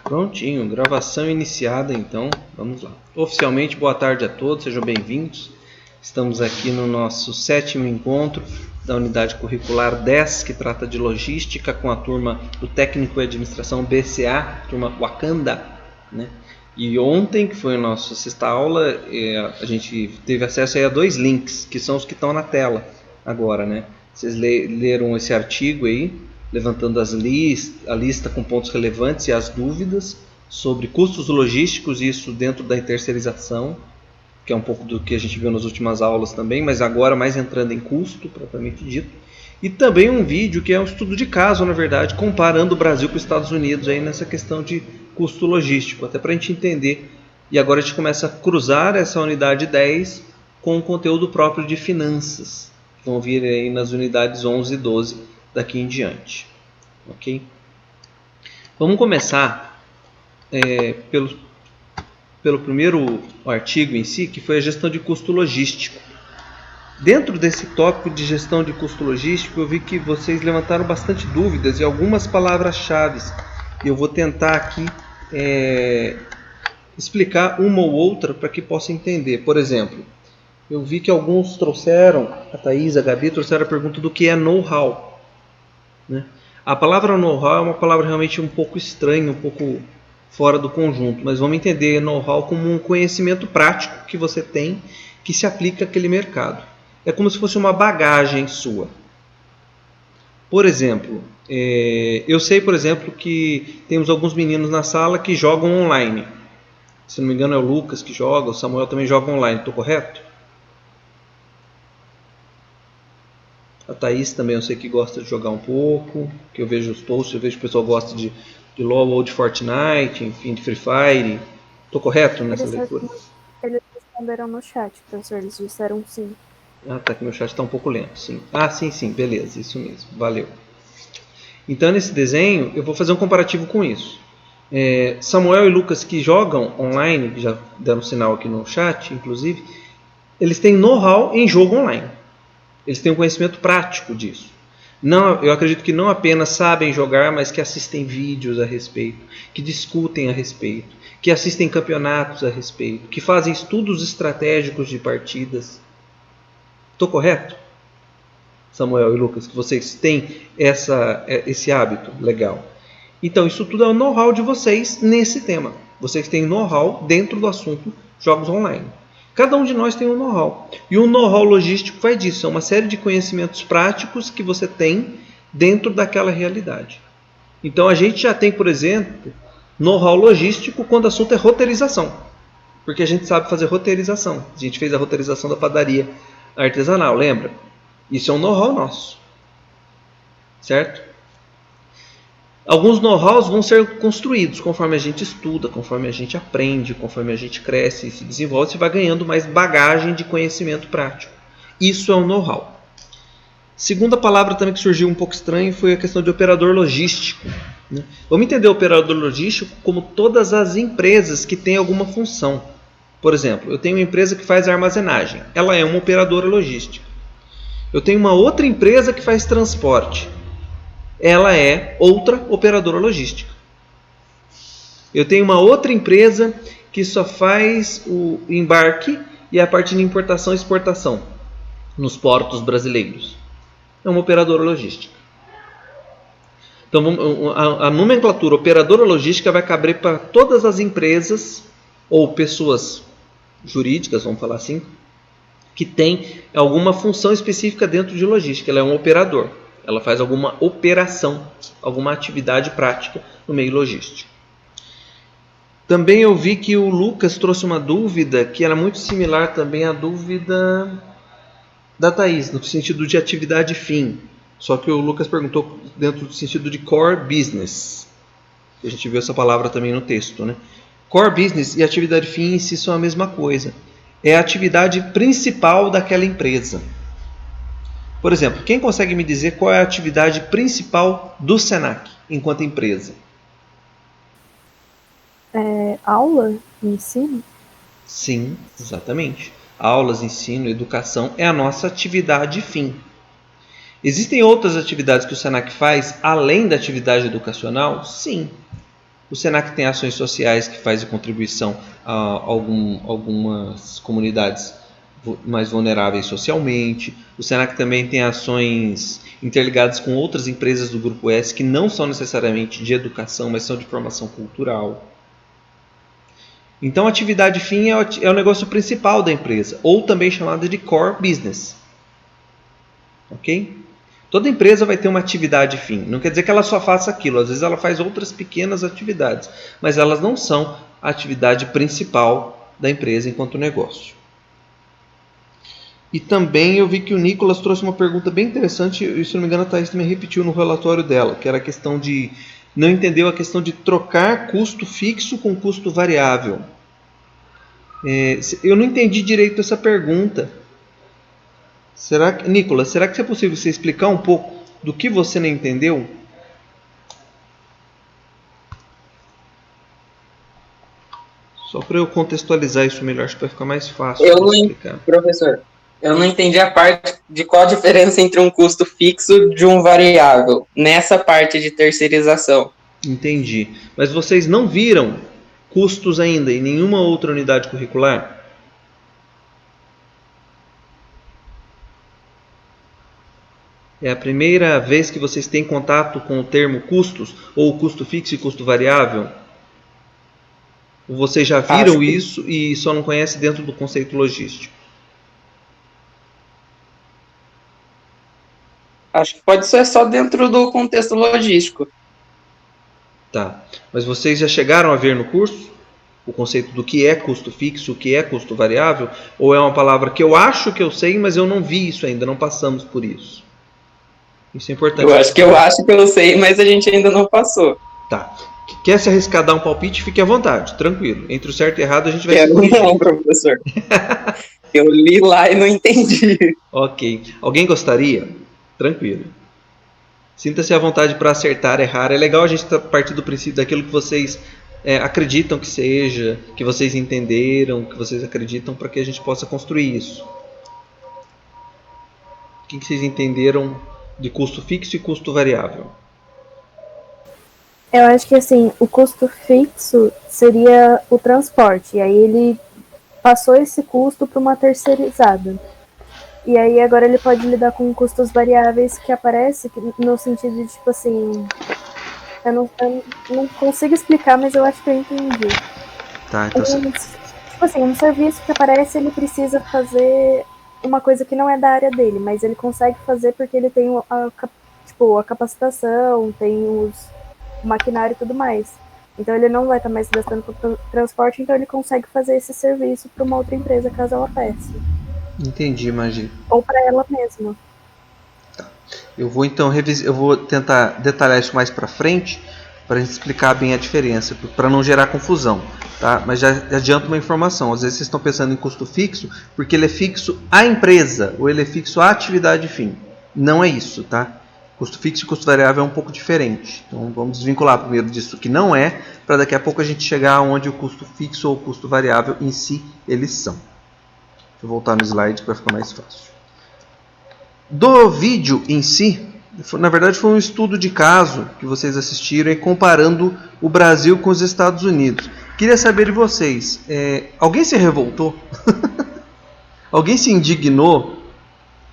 Prontinho, gravação iniciada então, vamos lá. Oficialmente, boa tarde a todos, sejam bem-vindos. Estamos aqui no nosso 7º encontro da unidade curricular 10, que trata de logística, com a turma do Técnico em Administração BCA, turma Wakanda, né? E ontem, que foi a nossa sexta aula, a gente teve acesso aí a 2 links, que são os que estão na tela agora, né? Vocês leram esse artigo aí, levantando a lista com pontos relevantes e as dúvidas sobre custos logísticos, isso dentro da terceirização, que é um pouco do que a gente viu nas últimas aulas também, mas agora mais entrando em custo, propriamente dito. E também um vídeo que é um estudo de caso, na verdade, comparando o Brasil com os Estados Unidos aí nessa questão de custo logístico, até para a gente entender. E agora a gente começa a cruzar essa unidade 10 com o conteúdo próprio de finanças, que vão vir aí nas unidades 11 e 12 daqui em diante. Ok? Vamos começar pelo primeiro artigo em si, que foi a gestão de custo logístico. Dentro desse tópico de gestão de custo logístico, eu vi que vocês levantaram bastante dúvidas e algumas palavras-chave. Eu vou tentar aqui explicar uma ou outra para que possa entender. Por exemplo, eu vi que alguns trouxeram, a Thaís, a Gabi, trouxeram a pergunta do que é know-how. Né? A palavra know-how é uma palavra realmente um pouco estranha, um pouco fora do conjunto, mas vamos entender know-how como um conhecimento prático que você tem que se aplica àquele mercado. É como se fosse uma bagagem sua. Por exemplo, eu sei, por exemplo, que temos alguns meninos na sala que jogam online. Se não me engano é o Lucas que joga, o Samuel também joga online, estou correto? A Thaís também eu sei que gosta de jogar um pouco, que eu vejo os posts, eu vejo que o pessoal gosta de LoL ou de Fortnite, enfim, de Free Fire. Estou correto nessa leitura? Eles responderam no chat, professor, eles disseram sim. Ah, tá, que meu chat está um pouco lento, sim. Ah, sim, beleza, isso mesmo, valeu. Então, nesse desenho, eu vou fazer um comparativo com isso. Samuel e Lucas que jogam online, que já deram sinal aqui no chat, inclusive, eles têm know-how em jogo online. Eles têm um conhecimento prático disso. Não, eu acredito que não apenas sabem jogar, mas que assistem vídeos a respeito, que discutem a respeito, que assistem campeonatos a respeito, que fazem estudos estratégicos de partidas. Estou correto? Samuel e Lucas, que vocês têm esse hábito legal. Então, isso tudo é o know-how de vocês nesse tema. Vocês têm know-how dentro do assunto jogos online. Cada um de nós tem um know-how. E o know-how logístico vai disso. É uma série de conhecimentos práticos que você tem dentro daquela realidade. Então, a gente já tem, por exemplo, know-how logístico quando o assunto é roteirização. Porque a gente sabe fazer roteirização. A gente fez a roteirização da padaria artesanal, lembra? Isso é um know-how nosso. Certo? Alguns know-hows vão ser construídos conforme a gente estuda, conforme a gente aprende, conforme a gente cresce e se desenvolve, você vai ganhando mais bagagem de conhecimento prático. Isso é um know-how. Segunda palavra também que surgiu um pouco estranho foi a questão de operador logístico. Né? Vamos entender o operador logístico como todas as empresas que têm alguma função. Por exemplo, eu tenho uma empresa que faz armazenagem. Ela é uma operadora logística. Eu tenho uma outra empresa que faz transporte. Ela é outra operadora logística. Eu tenho uma outra empresa que só faz o embarque e a parte de importação e exportação nos portos brasileiros. É uma operadora logística. Então, a nomenclatura operadora logística vai caber para todas as empresas ou pessoas jurídicas, vamos falar assim, que tem alguma função específica dentro de logística. Ela é um operador. Ela faz alguma operação, alguma atividade prática no meio logístico. Também eu vi que o Lucas trouxe uma dúvida que era muito similar também à dúvida da Thaís, no sentido de atividade fim. Só que o Lucas perguntou dentro do sentido de core business. A gente viu essa palavra também no texto, né? Core business e atividade fim em si são a mesma coisa. É a atividade principal daquela empresa. Por exemplo, quem consegue me dizer qual é a atividade principal do Senac enquanto empresa? Aula, ensino? Sim, exatamente. Aulas, ensino, educação é a nossa atividade fim. Existem outras atividades que o Senac faz além da atividade educacional? Sim. O Senac tem ações sociais que fazem contribuição a algumas comunidades mais vulneráveis socialmente. O Senac também tem ações interligadas com outras empresas do Grupo S que não são necessariamente de educação, mas são de formação cultural. Então, a atividade fim é o negócio principal da empresa, ou também chamada de core business. Ok? Toda empresa vai ter uma atividade fim. Não quer dizer que ela só faça aquilo. Às vezes ela faz outras pequenas atividades. Mas elas não são a atividade principal da empresa enquanto negócio. E também eu vi que o Nicolas trouxe uma pergunta bem interessante. E se não me engano a Thaís também repetiu no relatório dela. Que era a questão de... Não entendeu a questão de trocar custo fixo com custo variável. Eu não entendi direito essa pergunta. Nicolas, será que é possível você explicar um pouco do que você não entendeu? Só para eu contextualizar isso melhor, acho que vai ficar mais fácil de explicar. Professor, eu não entendi a parte de qual a diferença entre um custo fixo de um variável, nessa parte de terceirização. Entendi. Mas vocês não viram custos ainda em nenhuma outra unidade curricular? É a primeira vez que vocês têm contato com o termo custos, ou custo fixo e custo variável? Ou vocês já viram isso e só não conhecem dentro do conceito logístico? Acho que pode ser só dentro do contexto logístico. Tá. Mas vocês já chegaram a ver no curso o conceito do que é custo fixo, o que é custo variável? Ou é uma palavra que eu acho que eu sei, mas eu não vi isso ainda, não passamos por isso? Isso é importante. Eu acho que eu sei, mas a gente ainda não passou. Tá. Quer se arriscar a dar um palpite? Fique à vontade, tranquilo. Entre o certo e o errado a gente vai se corrigir. Não, professor. Eu li lá e não entendi. Ok. Alguém gostaria? Tranquilo. Sinta-se à vontade para acertar, errar. É legal a gente partir do princípio daquilo que vocês acreditam que seja, que vocês entenderam, que vocês acreditam, para que a gente possa construir isso. O que vocês entenderam de custo fixo e custo variável? Eu acho que assim, o custo fixo seria o transporte. E aí ele passou esse custo para uma terceirizada. E aí agora ele pode lidar com custos variáveis que aparecem no sentido de, tipo assim... Eu não consigo explicar, mas eu acho que eu entendi. Tá, então tipo assim, um serviço que aparece, ele precisa fazer uma coisa que não é da área dele, mas ele consegue fazer porque ele tem a capacitação, tem o maquinário e tudo mais. Então ele não vai estar mais gastando com transporte, então ele consegue fazer esse serviço para uma outra empresa, caso ela peça. Entendi, Magi. Ou para ela mesma. Tá. Eu vou então eu vou tentar detalhar isso mais para frente, para a gente explicar bem a diferença, para não gerar confusão, tá? Mas já adianto uma informação. Às vezes vocês estão pensando em custo fixo, porque ele é fixo à empresa, ou ele é fixo à atividade fim. Não é isso, tá? Custo fixo e custo variável é um pouco diferente. Então vamos desvincular primeiro disso que não é, para daqui a pouco a gente chegar onde o custo fixo ou o custo variável em si eles são. Deixa eu voltar no slide para ficar mais fácil. Do vídeo em si, na verdade foi um estudo de caso que vocês assistiram e comparando o Brasil com os Estados Unidos. Queria saber de vocês, alguém se revoltou? Alguém se indignou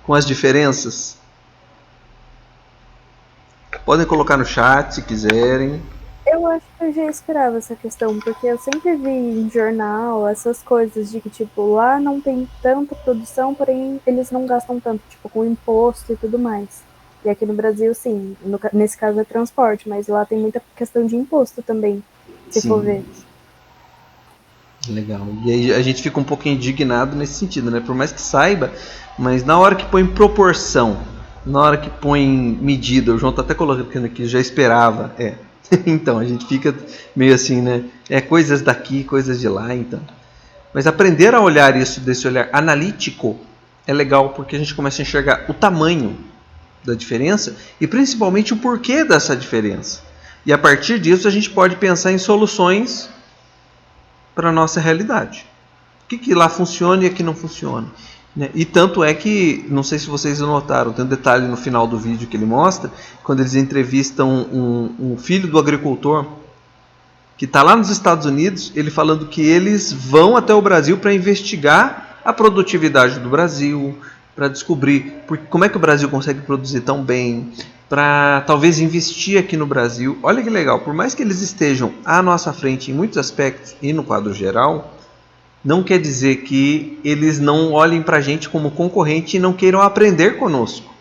com as diferenças? Podem colocar no chat se quiserem. Eu acho que eu já esperava essa questão, porque eu sempre vi em jornal essas coisas de que, tipo, lá não tem tanta produção, porém eles não gastam tanto, tipo, com imposto e tudo mais. E aqui no Brasil, sim, nesse caso é transporte, mas lá tem muita questão de imposto também, se for ver. Legal. E aí a gente fica um pouco indignado nesse sentido, né? Por mais que saiba, mas na hora que põe proporção, na hora que põe medida, o João tá até colocando aqui, já esperava, Então, a gente fica meio assim, né? Coisas daqui, coisas de lá, então. Mas aprender a olhar isso desse olhar analítico é legal porque a gente começa a enxergar o tamanho da diferença e principalmente o porquê dessa diferença. E a partir disso a gente pode pensar em soluções para a nossa realidade. O que lá funciona e aqui não funciona. E tanto é que, não sei se vocês notaram, tem um detalhe no final do vídeo que ele mostra, quando eles entrevistam um filho do agricultor, que está lá nos Estados Unidos, ele falando que eles vão até o Brasil para investigar a produtividade do Brasil, para descobrir como é que o Brasil consegue produzir tão bem, para talvez investir aqui no Brasil. Olha que legal, por mais que eles estejam à nossa frente em muitos aspectos e no quadro geral, não quer dizer que eles não olhem para a gente como concorrente e não queiram aprender conosco.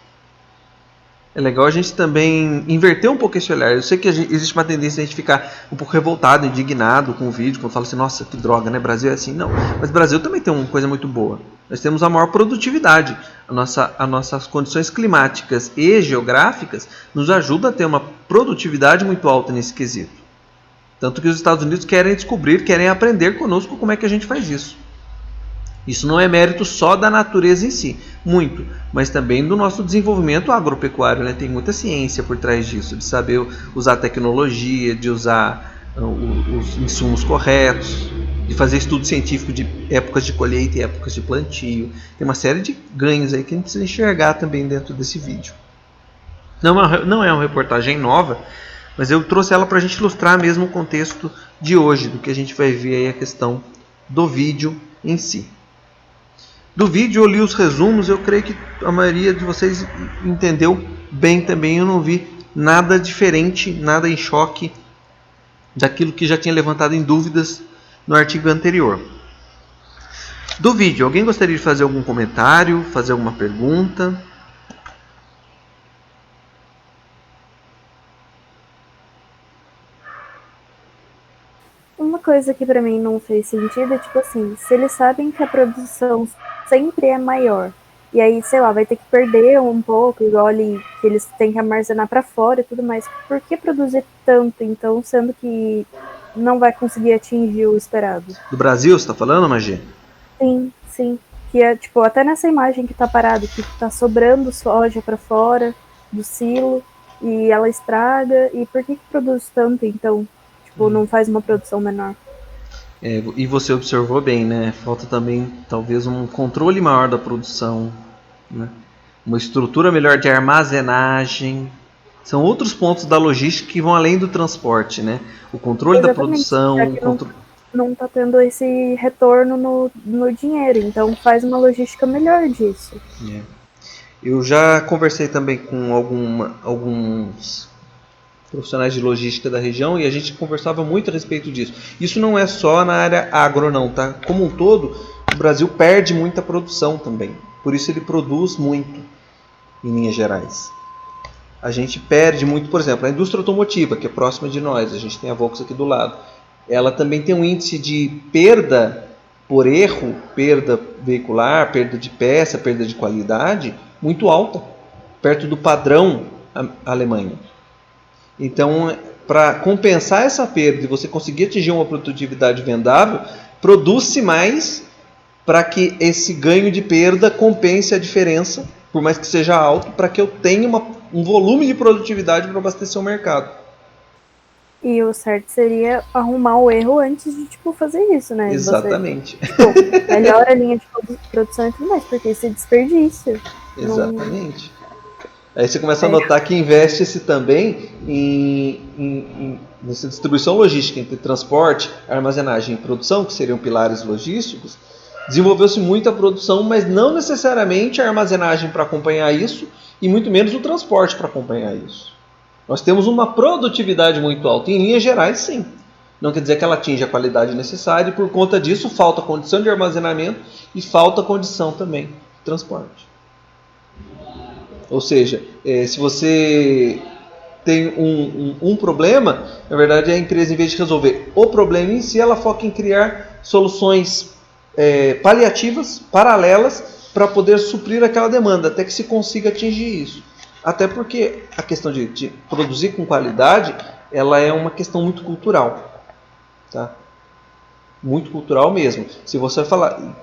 É legal a gente também inverter um pouco esse olhar. Eu sei que existe uma tendência a gente ficar um pouco revoltado, indignado com o vídeo, quando fala assim, nossa, que droga, né? Brasil é assim. Não, mas o Brasil também tem uma coisa muito boa. Nós temos a maior produtividade. As nossas condições climáticas e geográficas nos ajudam a ter uma produtividade muito alta nesse quesito. Tanto que os Estados Unidos querem descobrir, querem aprender conosco como é que a gente faz isso. Isso não é mérito só da natureza em si, muito, mas também do nosso desenvolvimento agropecuário, né? Tem muita ciência por trás disso, de saber usar tecnologia, de usar os insumos corretos, de fazer estudo científico de épocas de colheita e épocas de plantio. Tem uma série de ganhos aí que a gente precisa enxergar também dentro desse vídeo. Não é uma reportagem nova, mas eu trouxe ela para a gente ilustrar mesmo o contexto de hoje, do que a gente vai ver aí a questão do vídeo em si. Do vídeo eu li os resumos, eu creio que a maioria de vocês entendeu bem também. Eu não vi nada diferente, nada em choque daquilo que já tinha levantado em dúvidas no artigo anterior. Do vídeo, alguém gostaria de fazer algum comentário, fazer alguma pergunta? Uma coisa que pra mim não fez sentido é, tipo assim, se eles sabem que a produção sempre é maior, e aí, sei lá, vai ter que perder um pouco, igual ali, que eles têm que armazenar pra fora e tudo mais, por que produzir tanto, então, sendo que não vai conseguir atingir o esperado? Do Brasil, você está falando, Magê? Sim, sim. Que é, tipo, até nessa imagem que tá parado, que tá sobrando soja pra fora do silo, e ela estraga, e por que produz tanto, então? Tipo, não faz uma produção menor. E você observou bem, né? Falta também talvez um controle maior da produção, né? Uma estrutura melhor de armazenagem. São outros pontos da logística que vão além do transporte, né? O controle da produção. Não está tendo esse retorno no dinheiro, então faz uma logística melhor disso. Eu já conversei também com alguns profissionais de logística da região e a gente conversava muito a respeito disso. Isso não é só na área agro não, tá? Como um todo, o Brasil perde muita produção também. Por isso ele produz muito, em linhas gerais. A gente perde muito, por exemplo, a indústria automotiva, que é próxima de nós, a gente tem a Volks aqui do lado. Ela também tem um índice de perda por erro, perda veicular, perda de peça, perda de qualidade, muito alta, perto do padrão Alemanha. Então, para compensar essa perda e você conseguir atingir uma produtividade vendável, produz-se mais para que esse ganho de perda compense a diferença, por mais que seja alto, para que eu tenha um volume de produtividade para abastecer o mercado. E o certo seria arrumar o erro antes de, tipo, fazer isso, né? Exatamente. Você, melhora a linha de produção e tudo mais, porque esse desperdício. Exatamente. Aí você começa a notar que investe-se também nessa distribuição logística entre transporte, armazenagem e produção, que seriam pilares logísticos. Desenvolveu-se muita produção, mas não necessariamente a armazenagem para acompanhar isso e muito menos o transporte para acompanhar isso. Nós temos uma produtividade muito alta. Em linhas gerais, sim. Não quer dizer que ela atinja a qualidade necessária e por conta disso falta condição de armazenamento e falta condição também de transporte. Ou seja, se você tem um problema, na verdade a empresa, em vez de resolver o problema em si, ela foca em criar soluções paliativas, paralelas, para poder suprir aquela demanda, até que se consiga atingir isso. Até porque a questão de produzir com qualidade, ela é uma questão muito cultural. Tá? Muito cultural mesmo. Se você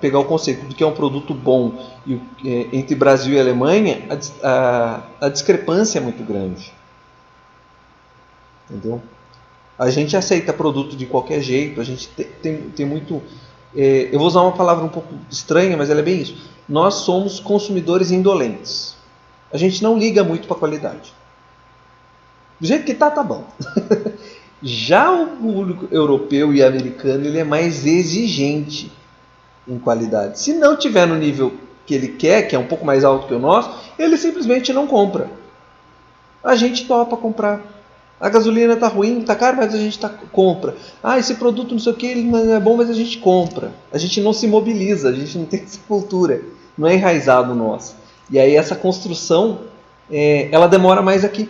pegar o conceito de que é um produto bom entre Brasil e Alemanha, a discrepância é muito grande. Entendeu? A gente aceita produto de qualquer jeito, a gente tem muito... eu vou usar uma palavra um pouco estranha, mas ela é bem isso. Nós somos consumidores indolentes. A gente não liga muito para a qualidade. Do jeito que tá bom. Já o público europeu e americano, ele é mais exigente em qualidade. Se não tiver no nível que ele quer, que é um pouco mais alto que o nosso, ele simplesmente não compra. A gente topa comprar. A gasolina está ruim, está caro, mas a gente compra. Ah, esse produto não sei o que, ele não é bom, mas a gente compra. A gente não se mobiliza, a gente não tem essa cultura. Não é enraizado nosso. E aí essa construção, ela demora mais aqui.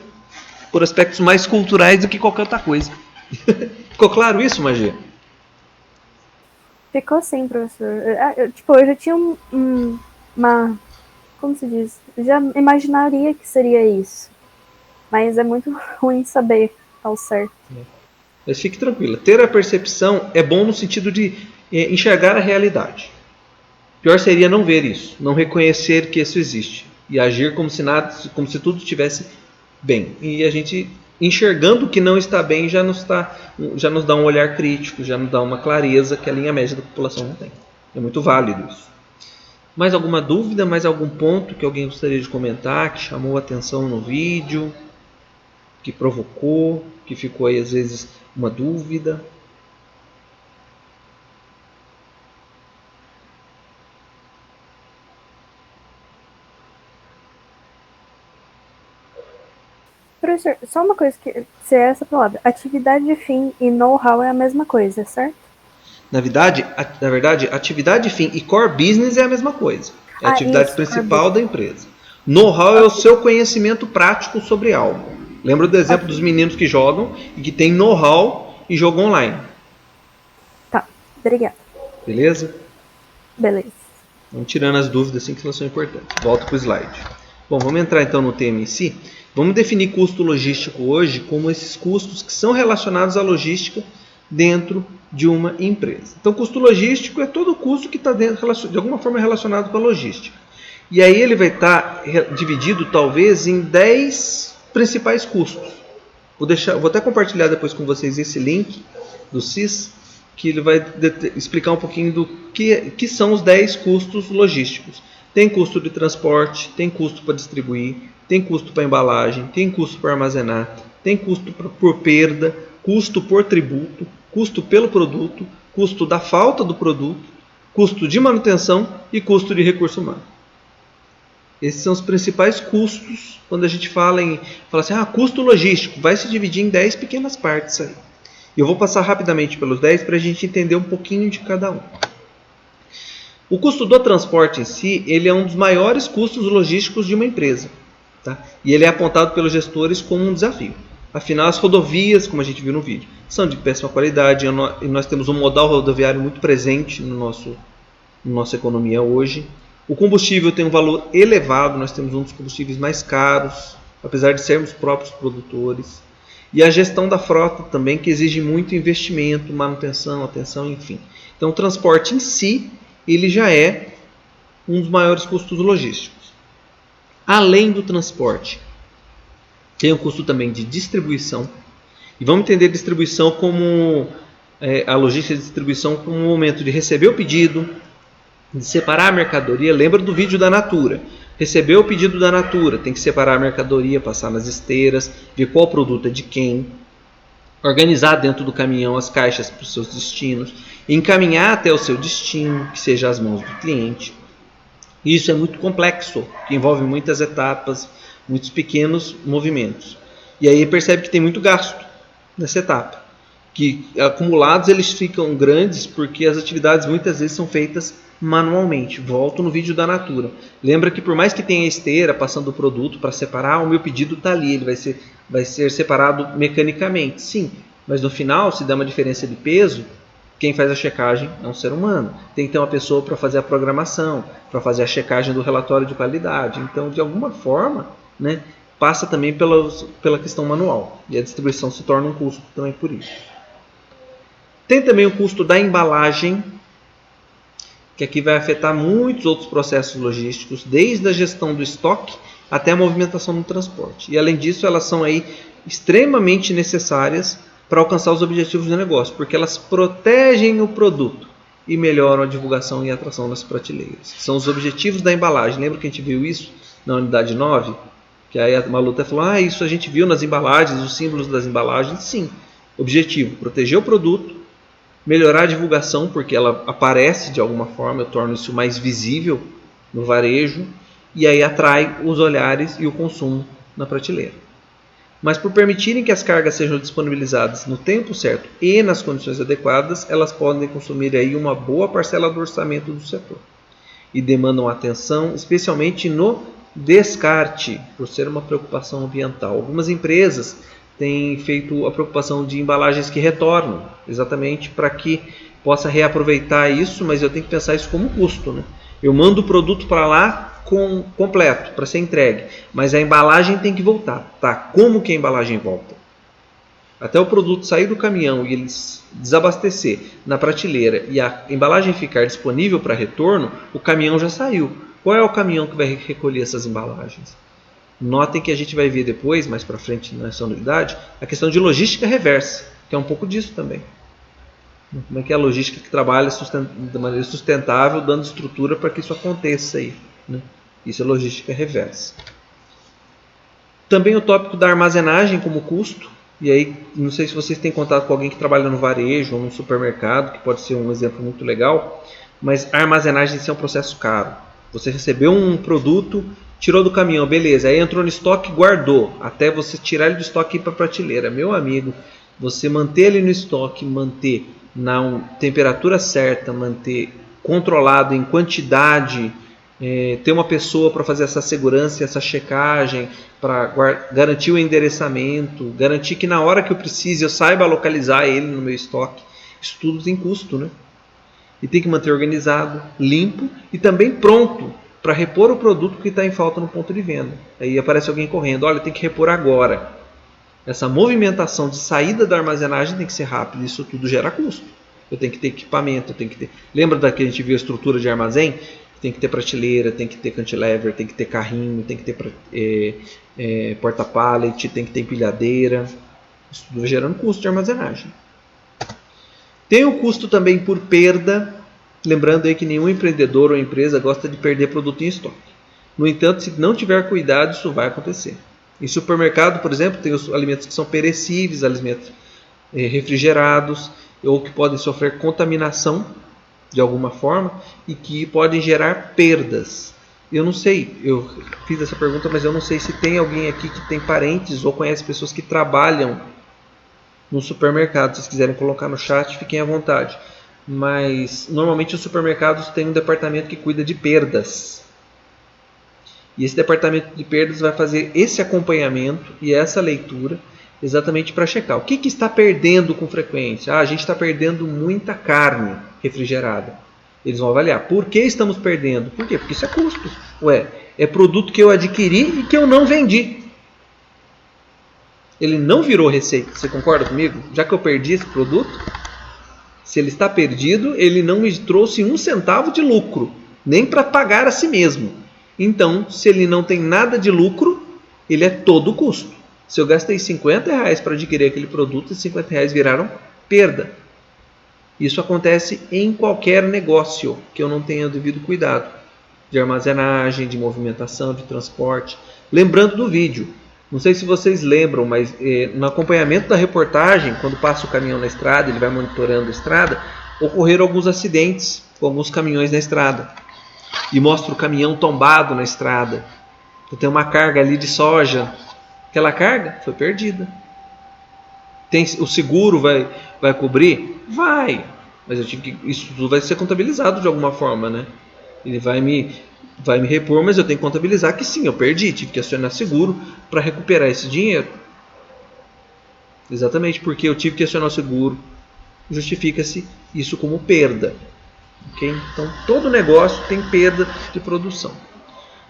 Por aspectos mais culturais do que qualquer outra coisa. Ficou claro isso, Magia? Ficou sim, professor. Eu já tinha uma... Como se diz? Eu já imaginaria que seria isso. Mas é muito ruim saber ao certo. Mas fique tranquila. Ter a percepção é bom no sentido de enxergar a realidade. Pior seria não ver isso, não reconhecer que isso existe e agir como se nada, como se tudo estivesse bem. E a gente enxergando o que não está bem já nos dá um olhar crítico, já nos dá uma clareza que a linha média da população não tem. É muito válido isso. Mais alguma dúvida? Mais algum ponto que alguém gostaria de comentar, que chamou a atenção no vídeo, que provocou, que ficou aí às vezes uma dúvida? Professor, só uma coisa que se é essa palavra. Atividade fim e know-how é a mesma coisa, certo? Na verdade, atividade fim e core business é a mesma coisa. É a atividade principal da empresa. Know-how é o seu conhecimento prático sobre algo. Lembra do exemplo dos meninos que jogam e que tem know-how e jogam online. Tá, obrigada. Beleza? Beleza. Vamos tirando as dúvidas assim que elas são importantes. Volto para o slide. Bom, vamos entrar então no tema em si. Vamos definir custo logístico hoje como esses custos que são relacionados à logística dentro de uma empresa. Então, custo logístico é todo custo que está de alguma forma relacionado com a logística. E aí ele vai estar dividido talvez em 10 principais custos. Vou até compartilhar depois com vocês esse link do CIS, que ele vai explicar um pouquinho do que são os 10 custos logísticos. Tem custo de transporte, tem custo para distribuir, tem custo para embalagem, tem custo para armazenar, tem custo por perda, custo por tributo, custo pelo produto, custo da falta do produto, custo de manutenção e custo de recurso humano. Esses são os principais custos quando a gente fala assim, custo logístico, vai se dividir em 10 pequenas partes aí. Eu vou passar rapidamente pelos 10 para a gente entender um pouquinho de cada um. O custo do transporte em si, ele é um dos maiores custos logísticos de uma empresa. Tá? E ele é apontado pelos gestores como um desafio. Afinal, as rodovias, como a gente viu no vídeo, são de péssima qualidade e nós temos um modal rodoviário muito presente na nossa economia hoje. O combustível tem um valor elevado, nós temos um dos combustíveis mais caros, apesar de sermos próprios produtores. E a gestão da frota também, que exige muito investimento, manutenção, atenção, enfim. Então, o transporte em si, ele já é um dos maiores custos logísticos. Além do transporte, tem o custo também de distribuição. E vamos entender distribuição como a logística de distribuição como um momento de receber o pedido, de separar a mercadoria. Lembra do vídeo da Natura? Recebeu o pedido da Natura, tem que separar a mercadoria, passar nas esteiras, ver qual produto é de quem, organizar dentro do caminhão as caixas para os seus destinos, encaminhar até o seu destino, que seja as mãos do cliente. Isso é muito complexo, que envolve muitas etapas, muitos pequenos movimentos. E aí percebe que tem muito gasto nessa etapa, que acumulados eles ficam grandes porque as atividades muitas vezes são feitas manualmente. Volto no vídeo da Natura. Lembra que por mais que tenha esteira passando o produto para separar, o meu pedido está ali, ele vai ser separado mecanicamente. Sim, mas no final, se dá uma diferença de peso, quem faz a checagem é um ser humano. Tem que ter uma pessoa para fazer a programação, para fazer a checagem do relatório de qualidade. Então, de alguma forma, passa também pela questão manual. E a distribuição se torna um custo também por isso. Tem também o custo da embalagem, que aqui vai afetar muitos outros processos logísticos, desde a gestão do estoque até a movimentação no transporte. E além disso, elas são aí extremamente necessárias para alcançar os objetivos do negócio, porque elas protegem o produto e melhoram a divulgação e a atração nas prateleiras. São os objetivos da embalagem. Lembra que a gente viu isso na unidade 9? Que aí a Malu até falou, isso a gente viu nas embalagens, os símbolos das embalagens. Sim, Objetivo: proteger o produto, melhorar a divulgação, porque ela aparece de alguma forma, eu torno isso mais visível no varejo, e aí atrai os olhares e o consumo na prateleira. Mas por permitirem que as cargas sejam disponibilizadas no tempo certo e nas condições adequadas, elas podem consumir aí uma boa parcela do orçamento do setor. E demandam atenção, especialmente no descarte, por ser uma preocupação ambiental. Algumas empresas têm feito a preocupação de embalagens que retornam, exatamente para que possa reaproveitar isso, mas eu tenho que pensar isso como custo, né? Eu mando o produto para lá completo, para ser entregue, mas a embalagem tem que voltar. Tá? Como que a embalagem volta? Até o produto sair do caminhão e ele desabastecer na prateleira e a embalagem ficar disponível para retorno, o caminhão já saiu. Qual é o caminhão que vai recolher essas embalagens? Notem que a gente vai ver depois, mais para frente nessa unidade, a questão de logística reversa, que é um pouco disso também. Como é que é a logística que trabalha de maneira sustentável, dando estrutura para que isso aconteça aí, né? Isso é logística reversa. Também o tópico da armazenagem como custo. E aí, não sei se vocês têm contato com alguém que trabalha no varejo ou no supermercado, que pode ser um exemplo muito legal, mas a armazenagem é um processo caro. Você recebeu um produto, tirou do caminhão, beleza, aí entrou no estoque, guardou, até você tirar ele do estoque e ir para a prateleira. Meu amigo, você manter ele no estoque, manter na temperatura certa, manter controlado em quantidade, ter uma pessoa para fazer essa segurança, essa checagem, para garantir o endereçamento, garantir que na hora que eu precise eu saiba localizar ele no meu estoque. Isso tudo tem custo, né? E tem que manter organizado, limpo e também pronto para repor o produto que está em falta no ponto de venda. Aí aparece alguém correndo, olha, tem que repor agora. Essa movimentação de saída da armazenagem tem que ser rápida, isso tudo gera custo. Eu tenho que ter equipamento, eu tenho que ter... Lembra da que a gente viu a estrutura de armazém? Tem que ter prateleira, tem que ter cantilever, tem que ter carrinho, tem que ter porta-pallet, tem que ter empilhadeira. Isso tudo gerando custo de armazenagem. Tem o custo também por perda. Lembrando aí que nenhum empreendedor ou empresa gosta de perder produto em estoque. No entanto, se não tiver cuidado, isso vai acontecer. Em supermercado, por exemplo, tem os alimentos que são perecíveis, alimentos refrigerados, ou que podem sofrer contaminação de alguma forma e que podem gerar perdas. Eu não sei, eu fiz essa pergunta, mas eu não sei se tem alguém aqui que tem parentes ou conhece pessoas que trabalham no supermercado. Se vocês quiserem colocar no chat, fiquem à vontade. Mas normalmente os supermercados têm um departamento que cuida de perdas. E esse departamento de perdas vai fazer esse acompanhamento e essa leitura exatamente para checar o que está perdendo com frequência. A gente está perdendo muita carne refrigerada. Eles vão avaliar. Por que estamos perdendo? Por quê? Porque isso é custo. Ué, é produto que eu adquiri e que eu não vendi. Ele não virou receita. Você concorda comigo? Já que eu perdi esse produto, se ele está perdido, ele não me trouxe um centavo de lucro, nem para pagar a si mesmo. Então, se ele não tem nada de lucro, ele é todo custo. Se eu gastei R$50 para adquirir aquele produto, esses R$50 viraram perda. Isso acontece em qualquer negócio que eu não tenha o devido cuidado. De armazenagem, de movimentação, de transporte. Lembrando do vídeo. Não sei se vocês lembram, mas no acompanhamento da reportagem, quando passa o caminhão na estrada, ele vai monitorando a estrada, ocorreram alguns acidentes com alguns caminhões na estrada. E mostra o caminhão tombado na estrada. Então, tem uma carga ali de soja. Aquela carga foi perdida. O seguro vai cobrir? Vai. Mas isso tudo vai ser contabilizado de alguma forma, né? Ele vai me repor, mas eu tenho que contabilizar que sim, eu perdi. Tive que acionar seguro para recuperar esse dinheiro. Exatamente porque eu tive que acionar o seguro. Justifica-se isso como perda. Okay? Então, todo negócio tem perda de produção.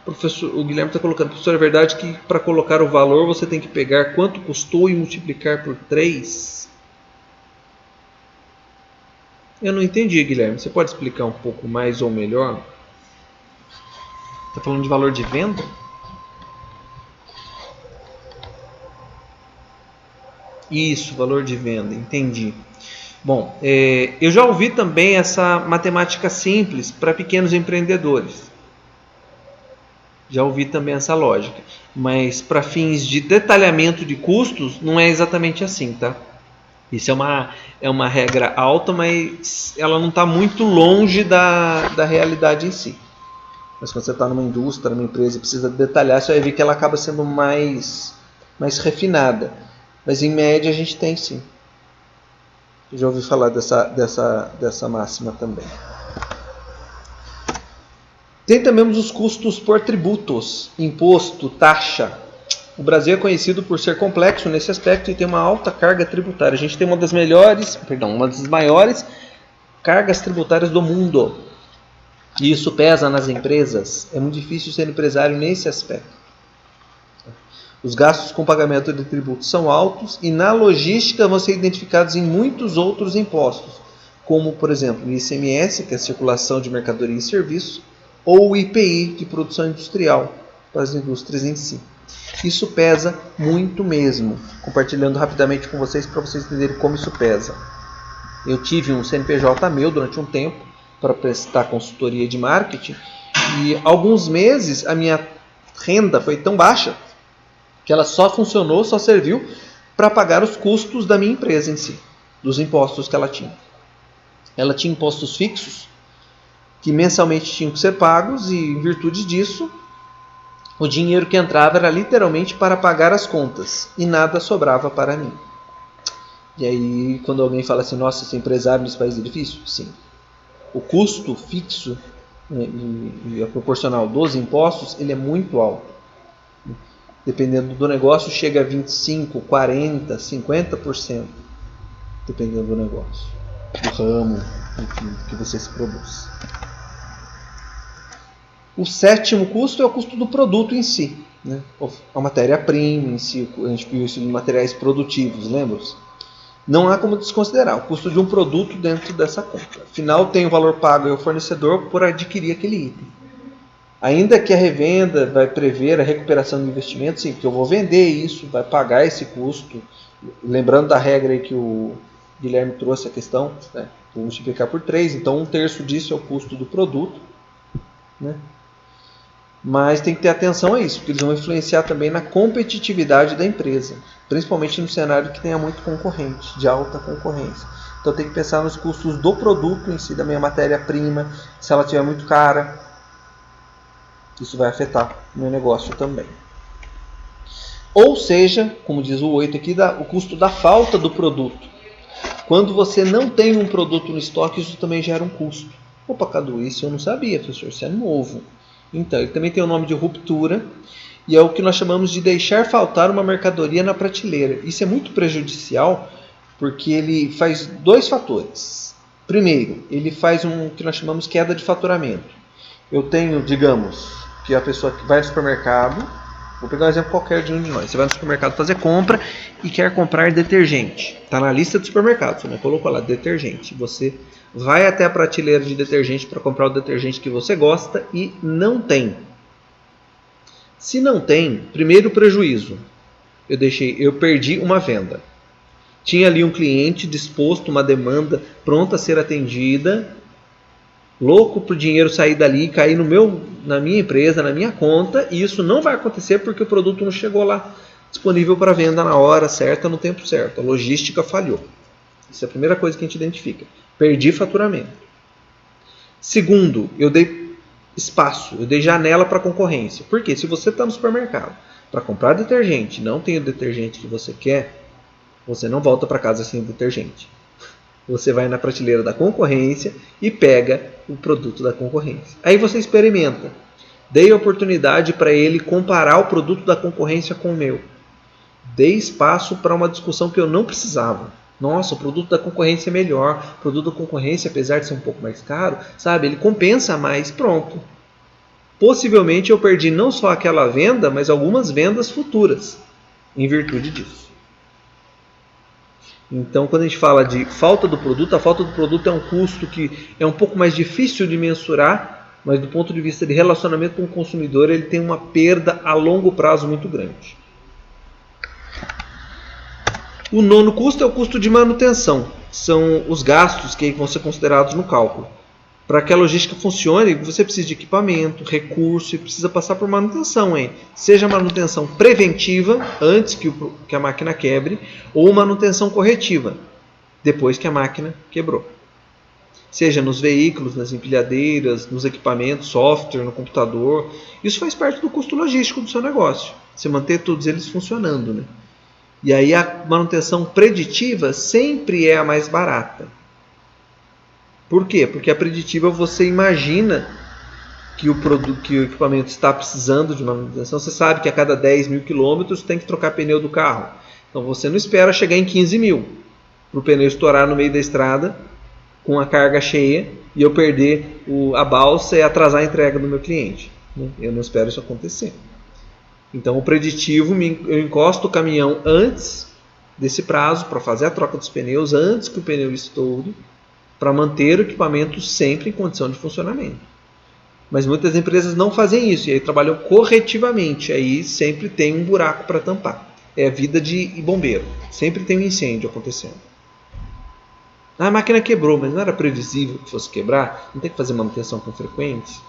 O Guilherme está colocando, professor, é verdade que para colocar o valor você tem que pegar quanto custou e multiplicar por 3? Eu não entendi, Guilherme. Você pode explicar um pouco mais ou melhor? Está falando de valor de venda? Isso, valor de venda, entendi. Bom, eu já ouvi também essa matemática simples para pequenos empreendedores. Já ouvi também essa lógica. Mas para fins de detalhamento de custos, não é exatamente assim, tá? Isso é uma regra alta, mas ela não está muito longe da realidade em si. Mas quando você está numa indústria, numa empresa e precisa detalhar, você vai ver que ela acaba sendo mais refinada. Mas em média a gente tem sim. Eu já ouvi falar dessa máxima também. Tem também os custos por tributos, imposto, taxa. O Brasil é conhecido por ser complexo nesse aspecto e tem uma alta carga tributária. A gente tem uma das maiores cargas tributárias do mundo. E isso pesa nas empresas. É muito difícil ser empresário nesse aspecto. Os gastos com pagamento de tributos são altos e na logística vão ser identificados em muitos outros impostos, como, por exemplo, o ICMS, que é a circulação de mercadoria e serviços, ou o IPI, de produção industrial, para as indústrias em si. Isso pesa muito mesmo. Compartilhando rapidamente com vocês, para vocês entenderem como isso pesa. Eu tive um CNPJ meu durante um tempo, para prestar consultoria de marketing, e alguns meses a minha renda foi tão baixa, que ela só serviu para pagar os custos da minha empresa em si, dos impostos que ela tinha. Ela tinha impostos fixos, que mensalmente tinham que ser pagos, e em virtude disso, o dinheiro que entrava era literalmente para pagar as contas, e nada sobrava para mim. E aí, quando alguém fala assim, nossa, ser empresário nesse país é difícil? Sim. O custo fixo, né, e a proporcional dos impostos, ele é muito alto. Dependendo do negócio, chega a 25%, 40%, 50%. Dependendo do negócio, do ramo, enfim, que você se produz. O sétimo custo é o custo do produto em si, né? A matéria-prima em si, a gente viu isso em materiais produtivos, lembra-se? Não há como desconsiderar o custo de um produto dentro dessa conta. Afinal, tem o valor pago ao fornecedor por adquirir aquele item. Ainda que a revenda vai prever a recuperação do investimento, sim, porque eu vou vender isso, vai pagar esse custo. Lembrando da regra aí que o Guilherme trouxe a questão, né? Vou multiplicar por 3, então 1/3 disso é o custo do produto, né? Mas tem que ter atenção a isso, porque eles vão influenciar também na competitividade da empresa, principalmente no cenário que tenha muito concorrente, de alta concorrência. Então tem que pensar nos custos do produto em si, da minha matéria-prima, se ela estiver muito cara, isso vai afetar o meu negócio também. Ou seja, como diz o 8 aqui, o custo da falta do produto. Quando você não tem um produto no estoque, isso também gera um custo. Opa, Cadu, isso eu não sabia, professor, isso é novo. Então, ele também tem o nome de ruptura, e é o que nós chamamos de deixar faltar uma mercadoria na prateleira. Isso é muito prejudicial, porque ele faz dois fatores. Primeiro, ele faz o que nós chamamos de queda de faturamento. Eu tenho, digamos, que a pessoa que vai no supermercado, vou pegar um exemplo qualquer de um de nós, você vai no supermercado fazer compra e quer comprar detergente. Está na lista do supermercado, você não colocou lá detergente. Você vai até a prateleira de detergente para comprar o detergente que você gosta e não tem. Se não tem, primeiro prejuízo. Eu perdi uma venda. Tinha ali um cliente disposto, uma demanda pronta a ser atendida, louco para o dinheiro sair dali e cair na minha empresa, na minha conta, e isso não vai acontecer porque o produto não chegou lá disponível para venda na hora certa, no tempo certo. A logística falhou. Isso é a primeira coisa que a gente identifica. Perdi faturamento. Segundo, eu dei espaço, eu dei janela para concorrência. Por quê? Se você está no supermercado para comprar detergente e não tem o detergente que você quer, você não volta para casa sem o detergente. Você vai na prateleira da concorrência e pega o produto da concorrência. Aí você experimenta. Dei oportunidade para ele comparar o produto da concorrência com o meu. Dei espaço para uma discussão que eu não precisava. Nossa, o produto da concorrência é melhor. O produto da concorrência, apesar de ser um pouco mais caro, sabe, ele compensa mais. Pronto. Possivelmente eu perdi não só aquela venda, mas algumas vendas futuras em virtude disso. Então, quando a gente fala de falta do produto, a falta do produto é um custo que é um pouco mais difícil de mensurar, mas do ponto de vista de relacionamento com o consumidor, ele tem uma perda a longo prazo muito grande. O nono custo é o custo de manutenção. São os gastos que vão ser considerados no cálculo. Para que a logística funcione, você precisa de equipamento, recurso e precisa passar por manutenção. Seja manutenção preventiva, antes que a máquina quebre, ou manutenção corretiva, depois que a máquina quebrou. Seja nos veículos, nas empilhadeiras, nos equipamentos, software, no computador. Isso faz parte do custo logístico do seu negócio. Você manter todos eles funcionando, né? E aí a manutenção preditiva sempre é a mais barata. Por quê? Porque a preditiva você imagina que o equipamento está precisando de manutenção. Você sabe que a cada 10 mil quilômetros tem que trocar pneu do carro. Então você não espera chegar em 15 mil para o pneu estourar no meio da estrada com a carga cheia e eu perder a balsa e atrasar a entrega do meu cliente. Eu não espero isso acontecer. Então o preditivo, eu encosto o caminhão antes desse prazo para fazer a troca dos pneus, antes que o pneu estoure, para manter o equipamento sempre em condição de funcionamento. Mas muitas empresas não fazem isso, e aí trabalham corretivamente, aí sempre tem um buraco para tampar. É a vida de bombeiro, sempre tem um incêndio acontecendo. A máquina quebrou, mas não era previsível que fosse quebrar, não tem que fazer manutenção com frequência.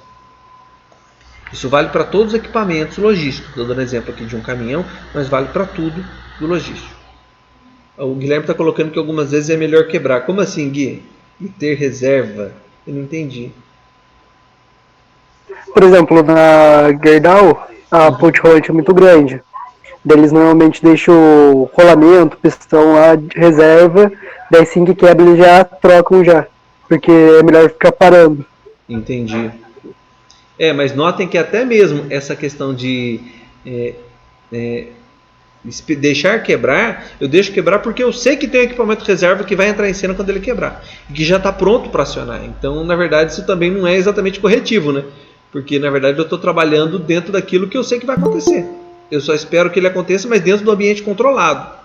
Isso vale para todos os equipamentos logísticos. Estou dando exemplo aqui de um caminhão, mas vale para tudo do logístico. O Guilherme está colocando que algumas vezes é melhor quebrar. Como assim, Gui? E ter reserva? Eu não entendi. Por exemplo, na Gerdau, a ponte rolante é muito grande. Eles normalmente deixam o rolamento, pistão lá de reserva, daí assim que quebra eles já trocam já, porque é melhor ficar parando. Entendi. Mas notem que até mesmo essa questão de deixar quebrar, eu deixo quebrar porque eu sei que tem um equipamento reserva que vai entrar em cena quando ele quebrar, e que já está pronto para acionar. Então, na verdade, isso também não é exatamente corretivo, né? Porque, na verdade, eu estou trabalhando dentro daquilo que eu sei que vai acontecer. Eu só espero que ele aconteça, mas dentro do ambiente controlado.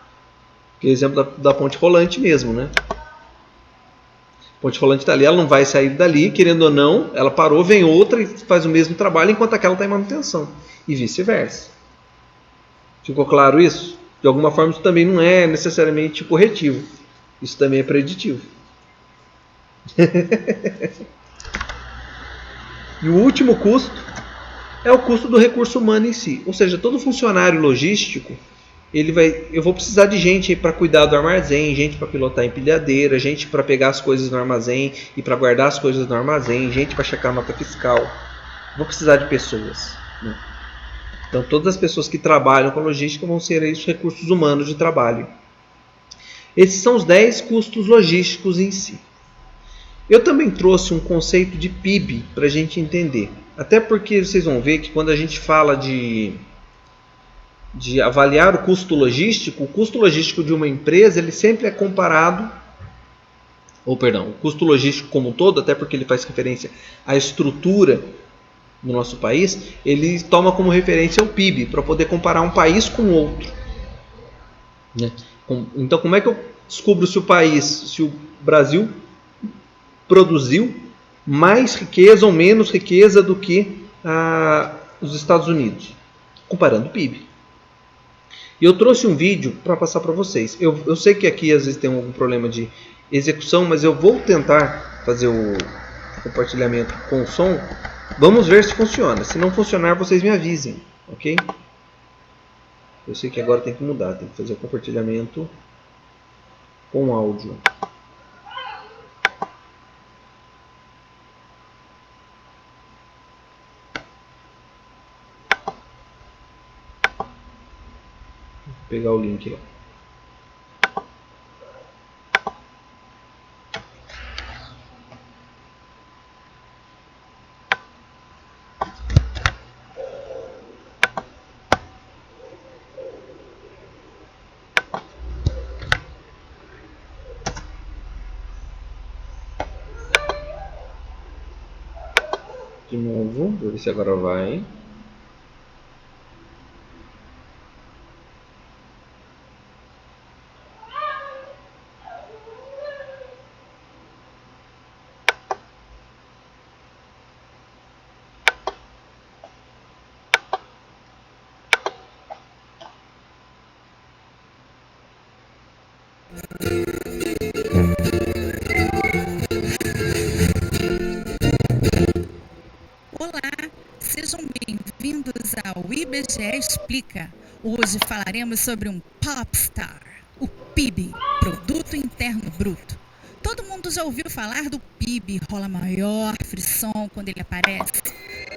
Que é o exemplo da ponte rolante mesmo, né? A ponte rolante está ali, ela não vai sair dali, querendo ou não, ela parou, vem outra e faz o mesmo trabalho enquanto aquela está em manutenção. E vice-versa. Ficou claro isso? De alguma forma isso também não é necessariamente corretivo. Isso também é preditivo. E o último custo é o custo do recurso humano em si. Ou seja, todo funcionário logístico, eu vou precisar de gente para cuidar do armazém, gente para pilotar a empilhadeira, gente para pegar as coisas no armazém e para guardar as coisas no armazém, gente para checar a nota fiscal. Vou precisar de pessoas, né? Então todas as pessoas que trabalham com logística vão ser aí os recursos humanos de trabalho. Esses são os 10 custos logísticos em si. Eu também trouxe um conceito de PIB para a gente entender. Até porque vocês vão ver que quando a gente fala de avaliar o custo logístico de uma empresa, ele sempre é comparado, o custo logístico como um todo, até porque ele faz referência à estrutura no nosso país, ele toma como referência o PIB, para poder comparar um país com outro. Né? Então, como é que eu descubro se o Brasil produziu mais riqueza ou menos riqueza do que os Estados Unidos? Comparando o PIB. E eu trouxe um vídeo para passar para vocês. Eu sei que aqui às vezes tem algum problema de execução, mas eu vou tentar fazer o compartilhamento com o som. Vamos ver se funciona. Se não funcionar, vocês me avisem, ok? Eu sei que agora tem que mudar, tem que fazer o compartilhamento com áudio. Vou pegar o link lá. De novo, vou ver se agora vai. Olá, sejam bem-vindos ao IBGE Explica. Hoje falaremos sobre um popstar. O PIB, Produto Interno Bruto. Todo mundo já ouviu falar do PIB, rola maior frisson quando ele aparece.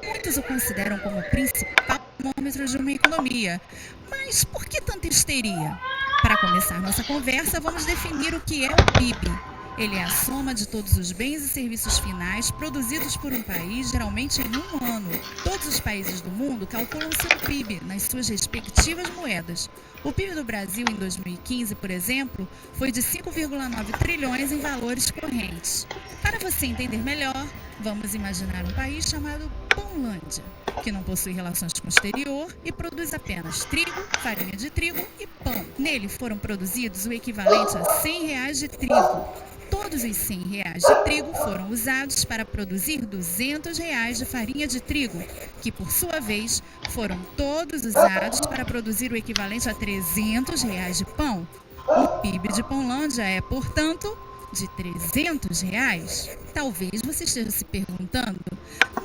Muitos o consideram como o principal termômetro de uma economia. Mas por que tanta histeria? Para começar nossa conversa, vamos definir o que é o PIB. Ele é a soma de todos os bens e serviços finais produzidos por um país, geralmente em um ano. Todos os países do mundo calculam seu PIB nas suas respectivas moedas. O PIB do Brasil em 2015, por exemplo, foi de 5,9 trilhões em valores correntes. Para você entender melhor, vamos imaginar um país chamado Pãolândia, que não possui relações com o exterior e produz apenas trigo, farinha de trigo e pão. Nele foram produzidos o equivalente a R$100 de trigo. Todos os R$100 de trigo foram usados para produzir R$200 de farinha de trigo, que por sua vez foram todos usados para produzir o equivalente a R$300 de pão. O PIB de Pãolândia é, portanto, de R$300. Talvez você esteja se perguntando,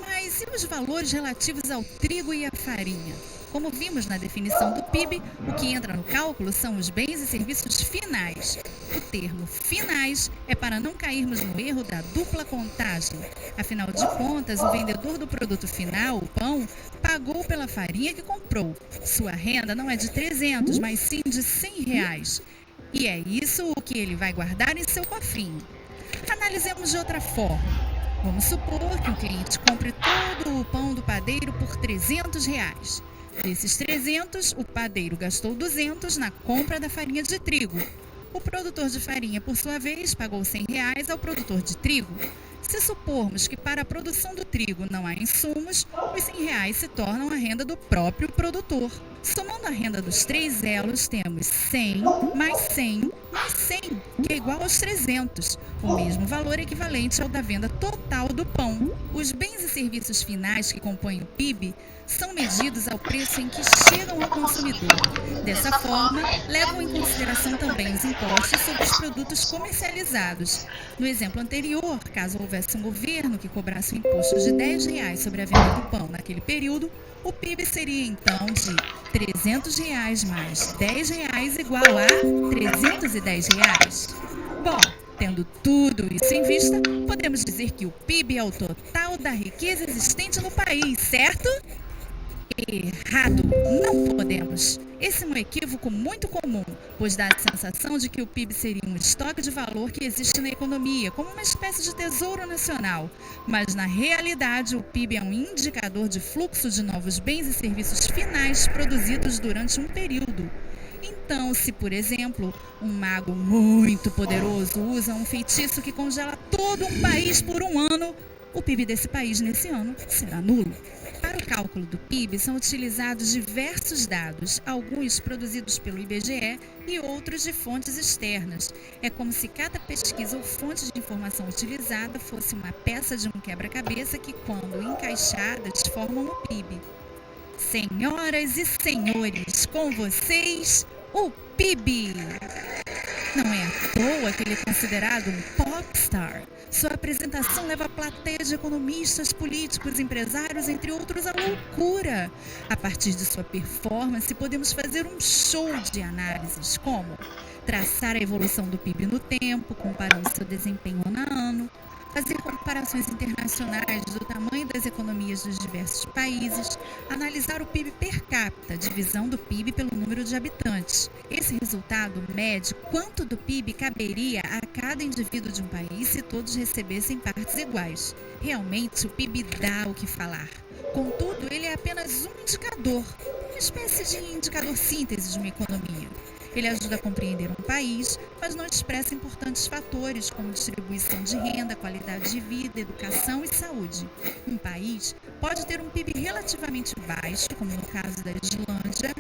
mas e os valores relativos ao trigo e à farinha? Como vimos na definição do PIB, o que entra no cálculo são os bens e serviços finais. O termo finais é para não cairmos no erro da dupla contagem. Afinal de contas, o vendedor do produto final, o pão, pagou pela farinha que comprou. Sua renda não é de 300, mas sim de R$100. E é isso o que ele vai guardar em seu cofrinho. Analisemos de outra forma. Vamos supor que um cliente compre todo o pão do padeiro por R$300. Desses 300, o padeiro gastou 200 na compra da farinha de trigo. O produtor de farinha, por sua vez, pagou R$100 ao produtor de trigo. Se supormos que para a produção do trigo não há insumos, os R$100 se tornam a renda do próprio produtor. Somando a renda dos três elos, temos 100 mais 100 mais 100, que é igual aos 300, o mesmo valor equivalente ao da venda total do pão. Os bens e serviços finais que compõem o PIB são medidos ao preço em que chegam ao consumidor. Dessa forma, levam em consideração também os impostos sobre os produtos comercializados. No exemplo anterior, caso houvesse um governo que cobrasse um imposto de R$10 sobre a venda do pão naquele período, o PIB seria então de R$300 mais R$10 igual a R$310. Bom, tendo tudo isso em vista, podemos dizer que o PIB é o total da riqueza existente no país, certo? Errado, não podemos. Esse é um equívoco muito comum, pois dá a sensação de que o PIB seria um estoque de valor que existe na economia, como uma espécie de tesouro nacional. Mas, na realidade, o PIB é um indicador de fluxo de novos bens e serviços finais produzidos durante um período. Então, se, por exemplo, um mago muito poderoso usa um feitiço que congela todo um país por um ano, o PIB desse país nesse ano será nulo. Para o cálculo do PIB são utilizados diversos dados, alguns produzidos pelo IBGE e outros de fontes externas. É como se cada pesquisa ou fonte de informação utilizada fosse uma peça de um quebra-cabeça que, quando encaixadas, formam o PIB. Senhoras e senhores, com vocês, o PIB! Não é à toa que ele é considerado um popstar. Sua apresentação leva a plateia de economistas, políticos, empresários, entre outros, à loucura. A partir de sua performance, podemos fazer um show de análises, como traçar a evolução do PIB no tempo, comparando seu desempenho ano a ano, fazer comparações internacionais do tamanho das economias dos diversos países, analisar o PIB per capita, divisão do PIB pelo número de habitantes. Esse resultado mede quanto do PIB caberia a cada indivíduo de um país se todos recebessem partes iguais. Realmente, o PIB dá o que falar. Contudo, ele é apenas um indicador, uma espécie de indicador síntese de uma economia. Ele ajuda a compreender um país, mas não expressa importantes fatores como distribuição de renda, qualidade de vida, educação e saúde. Um país pode ter um PIB relativamente baixo, como no caso da Islândia,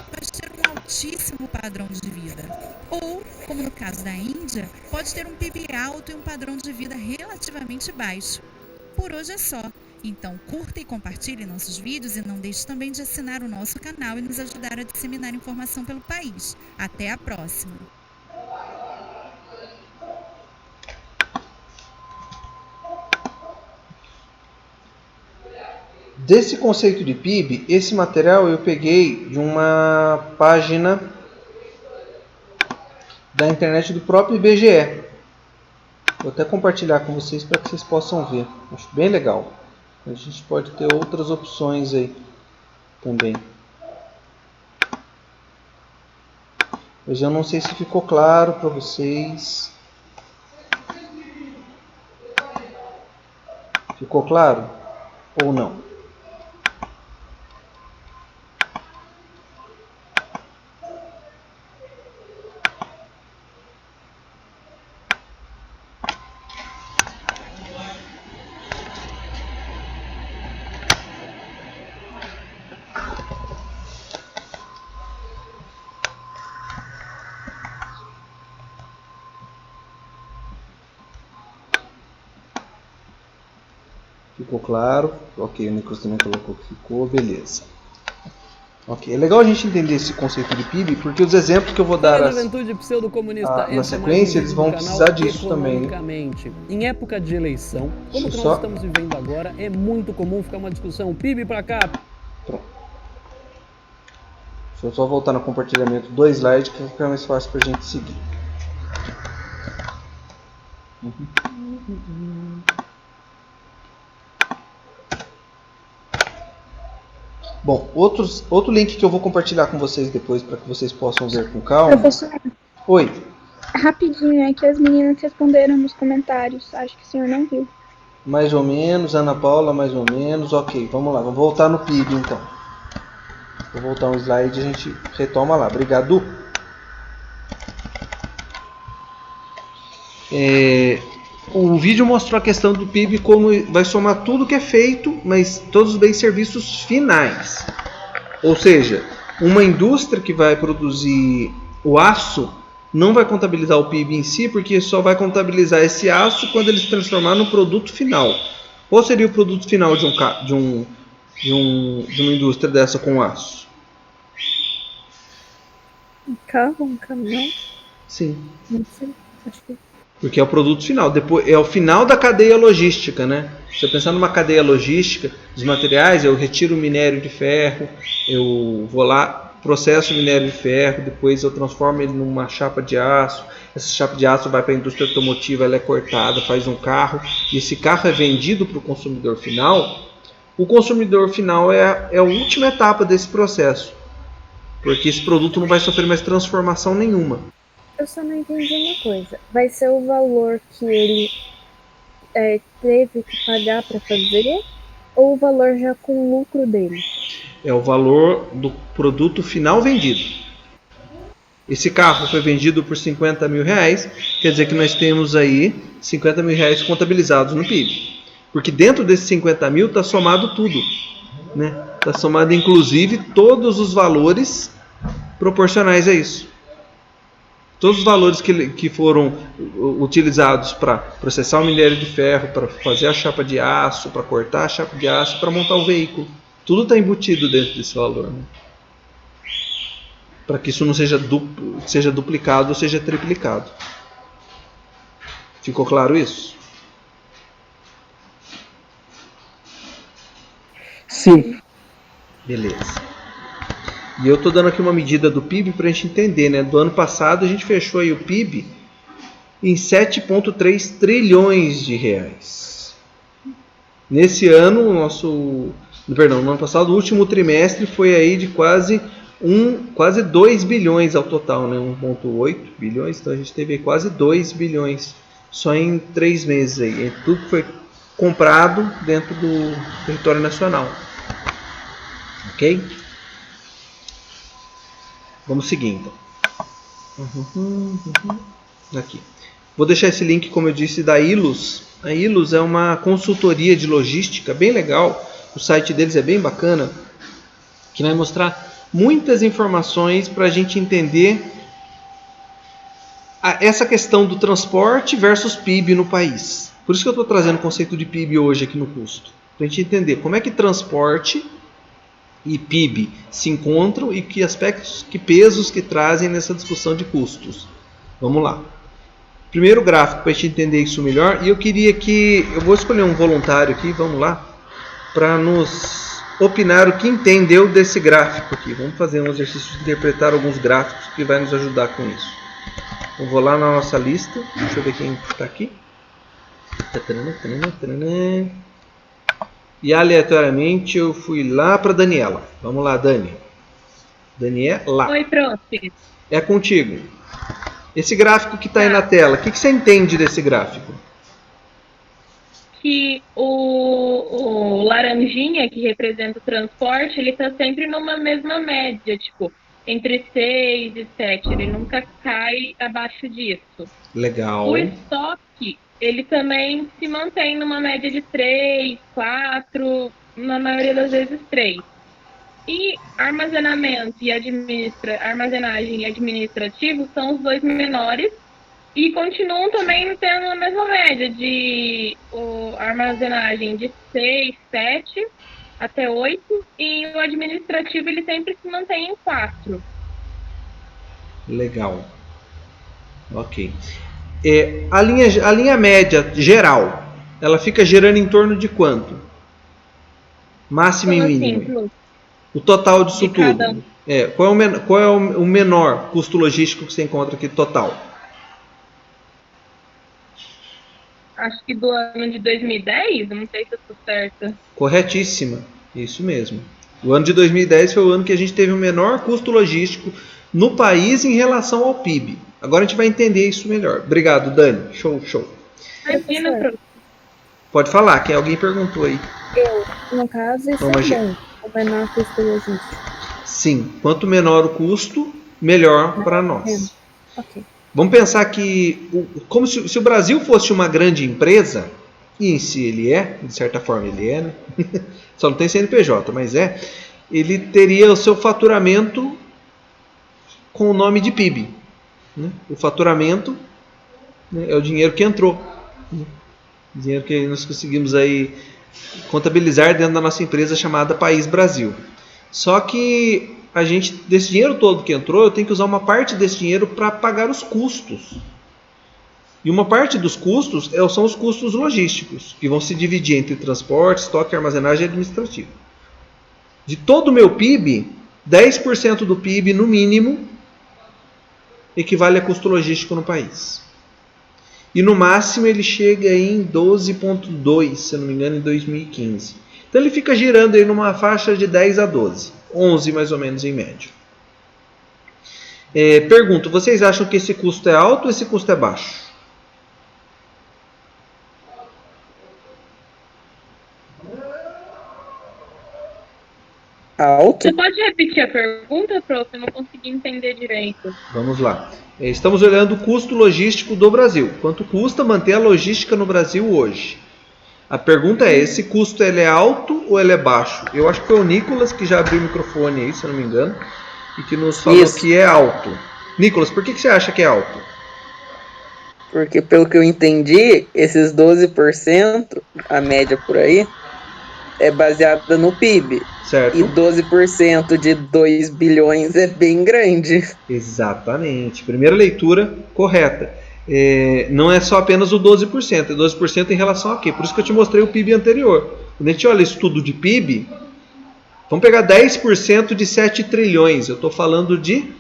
mas ter um altíssimo padrão de vida. Ou, como no caso da Índia, pode ter um PIB alto e um padrão de vida relativamente baixo. Por hoje é só. Então curta e compartilhe nossos vídeos e não deixe também de assinar o nosso canal e nos ajudar a disseminar informação pelo país. Até a próxima! Desse conceito de PIB, esse material eu peguei de uma página da internet do próprio IBGE. Vou até compartilhar com vocês para que vocês possam ver. Acho bem legal. A gente pode ter outras opções aí também. Mas eu não sei se ficou claro para vocês. Ficou claro? Ou não? Ficou claro? Ok, o Nicolas também colocou que ficou, beleza. Ok, é legal a gente entender esse conceito de PIB, porque os exemplos que eu vou dar na sequência, eles vão precisar disso também. Né? Em época de eleição, como que nós estamos vivendo agora, é muito comum ficar uma discussão, PIB para cá. Pronto. Deixa eu só voltar no compartilhamento do slide, que fica mais fácil para a gente seguir. Bom, outro link que eu vou compartilhar com vocês depois para que vocês possam ver com calma. Professor, Oi. rapidinho, é que as meninas responderam nos comentários. Acho que o senhor não viu. Mais ou menos, Ana Paula, mais ou menos. Ok, vamos lá, vamos voltar no PIB então. Vou voltar um slide e a gente retoma lá. Obrigado. O vídeo mostrou a questão do PIB, como vai somar tudo que é feito, mas todos os bens e serviços finais. Ou seja, uma indústria que vai produzir o aço não vai contabilizar o PIB em si, porque só vai contabilizar esse aço quando ele se transformar no produto final. Qual seria o produto final de uma indústria dessa com aço? Um carro, um caminhão? Sim. Não sei, acho que... Porque é o produto final, depois é o final da cadeia logística, né? Se você pensar numa cadeia logística dos materiais, eu retiro o minério de ferro, eu vou lá, processo o minério de ferro, depois eu transformo ele numa chapa de aço. Essa chapa de aço vai para a indústria automotiva, ela é cortada, faz um carro, e esse carro é vendido para o consumidor final. O consumidor final é a última etapa desse processo, porque esse produto não vai sofrer mais transformação nenhuma. Eu só não entendi uma coisa. Vai ser o valor que ele teve que pagar para fazer ou o valor já com o lucro dele? É o valor do produto final vendido. Esse carro foi vendido por 50 mil reais, quer dizer que nós temos aí 50 mil reais contabilizados no PIB. Porque dentro desses 50 mil está somado tudo. Né? Está somado inclusive todos os valores proporcionais a isso. Todos os valores que foram utilizados para processar o minério de ferro, para fazer a chapa de aço, para cortar a chapa de aço, para montar o veículo. Tudo está embutido dentro desse valor. Né? Para que isso não seja duplicado ou seja triplicado. Ficou claro isso? Sim. Beleza. E eu estou dando aqui uma medida do PIB para a gente entender, né? Do ano passado a gente fechou aí o PIB em 7,3 trilhões de reais. Nesse ano, no ano passado, o último trimestre foi aí de quase 2 bilhões ao total, né? 1,8 bilhões, então a gente teve quase 2 bilhões só em 3 meses aí. Tudo que foi comprado dentro do território nacional. Ok? Vamos seguir então. Aqui. Vou deixar esse link, como eu disse, da Ilus. A Ilus é uma consultoria de logística bem legal. O site deles é bem bacana, que vai mostrar muitas informações para a gente entender essa questão do transporte versus PIB no país. Por isso que eu estou trazendo o conceito de PIB hoje aqui no custo. Para a gente entender como é que transporte e PIB se encontram e que aspectos, que pesos que trazem nessa discussão de custos. Vamos lá. Primeiro gráfico para a gente entender isso melhor. E eu vou escolher um voluntário aqui, vamos lá, para nos opinar o que entendeu desse gráfico aqui. Vamos fazer um exercício de interpretar alguns gráficos que vai nos ajudar com isso. Eu vou lá na nossa lista. Deixa eu ver quem está aqui. E aleatoriamente eu fui lá para Daniela. Vamos lá, Dani. Daniela. Oi, prof. É contigo. Esse gráfico que está aí na tela, o que você entende desse gráfico? Que o laranjinha, que representa o transporte, ele está sempre numa mesma média, tipo, entre 6 e 7. Ele nunca cai abaixo disso. Legal. O estoque, ele também se mantém numa média de 3, 4, na maioria das vezes 3. E armazenamento e armazenagem e administrativo são os dois menores e continuam também tendo a mesma média de armazenagem de 6, 7 até 8 e o administrativo ele sempre se mantém em 4. Legal. Ok. A linha média geral, ela fica girando em torno de quanto? Máximo e mínimo. O total disso tudo. Qual é o menor custo logístico que você encontra aqui total? Acho que do ano de 2010, não sei se eu estou certa. Corretíssima, isso mesmo. O ano de 2010 foi o ano que a gente teve o menor custo logístico no país em relação ao PIB. Agora a gente vai entender isso melhor. Obrigado, Dani. Show. Pode falar, que alguém perguntou aí. No caso, isso é bom. O menor custo logístico. Sim, quanto menor o custo, melhor para nós. Ok. Vamos pensar que, como se o Brasil fosse uma grande empresa, e em si ele é, de certa forma ele é, né? Só não tem CNPJ, mas ele teria o seu faturamento com o nome de PIB. Né? O faturamento, né, é o dinheiro que entrou. Né? O dinheiro que nós conseguimos aí contabilizar dentro da nossa empresa chamada País Brasil. Só que desse dinheiro todo que entrou, eu tenho que usar uma parte desse dinheiro para pagar os custos. E uma parte dos custos são os custos logísticos, que vão se dividir entre transporte, estoque, armazenagem e administrativo. De todo o meu PIB, 10% do PIB, no mínimo, equivale a custo logístico no país. E no máximo ele chega em 12,2, se não me engano, em 2015. Então ele fica girando aí numa faixa de 10 a 12. 11 mais ou menos em média. Pergunto, vocês acham que esse custo é alto ou esse custo é baixo? Alto? Você pode repetir a pergunta, prof? Eu não consegui entender direito. Vamos lá. Estamos olhando o custo logístico do Brasil. Quanto custa manter a logística no Brasil hoje? A pergunta é, esse custo ele é alto ou ele é baixo? Eu acho que foi o Nicolas que já abriu o microfone aí, se eu não me engano, e que nos falou que é alto. Nicolas, por que você acha que é alto? Porque pelo que eu entendi, esses 12%, a média por aí, é baseada no PIB. Certo. E 12% de 2 bilhões é bem grande. Exatamente. Primeira leitura correta. Não é só apenas o 12%, é 12% em relação a quê? Por isso que eu te mostrei o PIB anterior. Quando a gente olha estudo de PIB, vamos pegar 10% de 7 trilhões. Eu estou falando de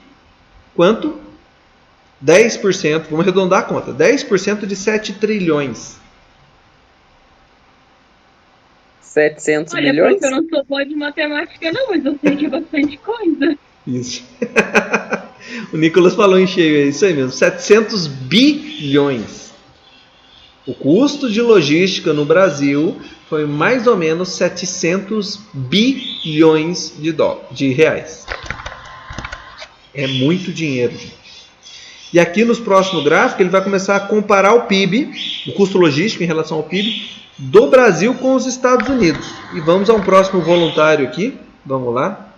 quanto? 10%, vamos arredondar a conta. 10% de 7 trilhões. 700 Olha, bilhões? Porque eu não sou boa de matemática não, mas eu sei que é bastante coisa. Isso. O Nicolas falou em cheio, é isso aí mesmo. 700 bilhões. O custo de logística no Brasil foi mais ou menos 700 bilhões de reais. É muito dinheiro, gente. E aqui nos próximos gráficos ele vai começar a comparar o PIB, o custo logístico em relação ao PIB, do Brasil com os Estados Unidos. E vamos a um próximo voluntário aqui. Vamos lá.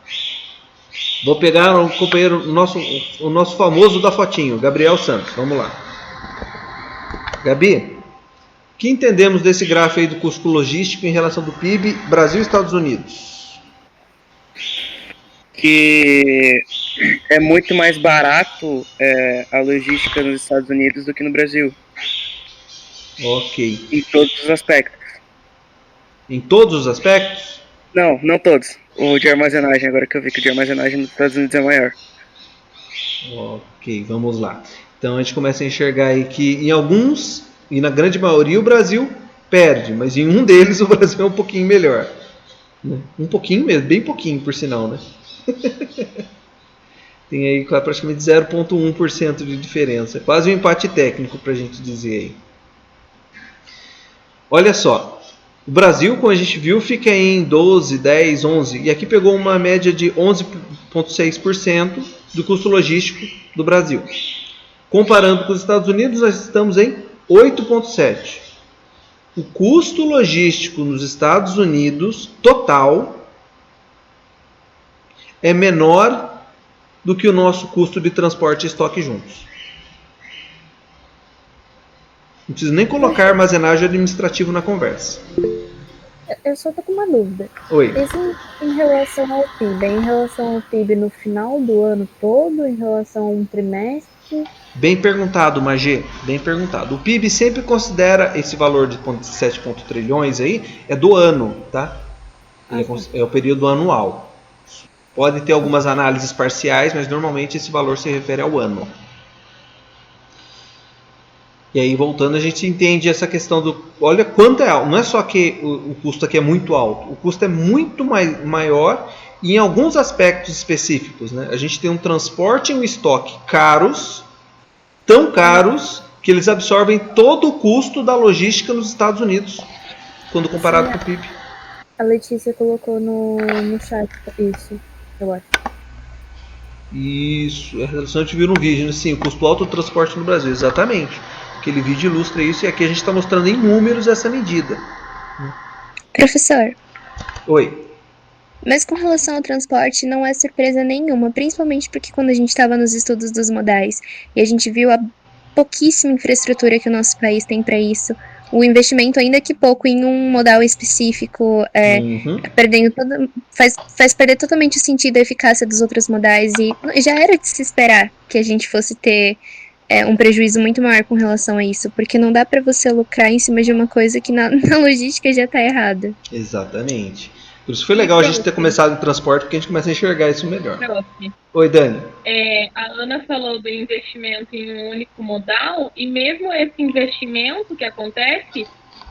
Vou pegar o companheiro, o nosso famoso da fotinho, Gabriel Santos. Vamos lá. Gabi, o que entendemos desse gráfico aí do custo logístico em relação do PIB Brasil e Estados Unidos? Que é muito mais barato a logística nos Estados Unidos do que no Brasil. Ok. Em todos os aspectos. Em todos os aspectos? Não, não todos. O de armazenagem, agora que eu vi que o de armazenagem nos Estados Unidos é maior. Ok, vamos lá. Então a gente começa a enxergar aí que em alguns, e na grande maioria, o Brasil perde, mas em um deles o Brasil é um pouquinho melhor. Né? Um pouquinho mesmo, bem pouquinho por sinal, né? Tem aí praticamente 0,1% de diferença. Quase um empate técnico para a gente dizer aí. Olha só, o Brasil, como a gente viu, fica em 12, 10, 11. E aqui pegou uma média de 11,6% do custo logístico do Brasil. Comparando com os Estados Unidos, nós estamos em 8,7%. O custo logístico nos Estados Unidos, total, é menor do que o nosso custo de transporte e estoque juntos. Não preciso nem colocar armazenagem administrativo na conversa. Eu só tô com uma dúvida. Oi. Isso em relação ao PIB? É em relação ao PIB no final do ano todo? Em relação a um trimestre? Bem perguntado, Magê. Bem perguntado. O PIB sempre considera esse valor de 7 trilhões aí, é do ano, tá? É o período anual. Pode ter algumas análises parciais, mas normalmente esse valor se refere ao ano. E aí, voltando, a gente entende essa questão do... Olha quanto é alto. Não é só que o custo aqui é muito alto. O custo é muito maior e em alguns aspectos específicos. Né? A gente tem um transporte e um estoque caros, tão caros, que eles absorvem todo o custo da logística nos Estados Unidos, quando comparado com o PIB. A Letícia colocou no chat isso, eu acho. Isso, é relacionante viu no vídeo, sim, o custo alto do transporte no Brasil, exatamente. Aquele vídeo ilustra isso e aqui a gente está mostrando em números essa medida. Professor. Oi. Mas com relação ao transporte não é surpresa nenhuma, principalmente porque quando a gente estava nos estudos dos modais e a gente viu a pouquíssima infraestrutura que o nosso país tem para isso, o investimento, ainda que pouco, em um modal específico, perdendo faz perder totalmente o sentido e a eficácia dos outros modais, e já era de se esperar que a gente fosse ter um prejuízo muito maior com relação a isso, porque não dá para você lucrar em cima de uma coisa que na logística já está errada. Exatamente. Por isso foi legal a gente ter começado o transporte, porque a gente começa a enxergar isso melhor. Oi, Dani. A Ana falou do investimento em um único modal, e mesmo esse investimento que acontece,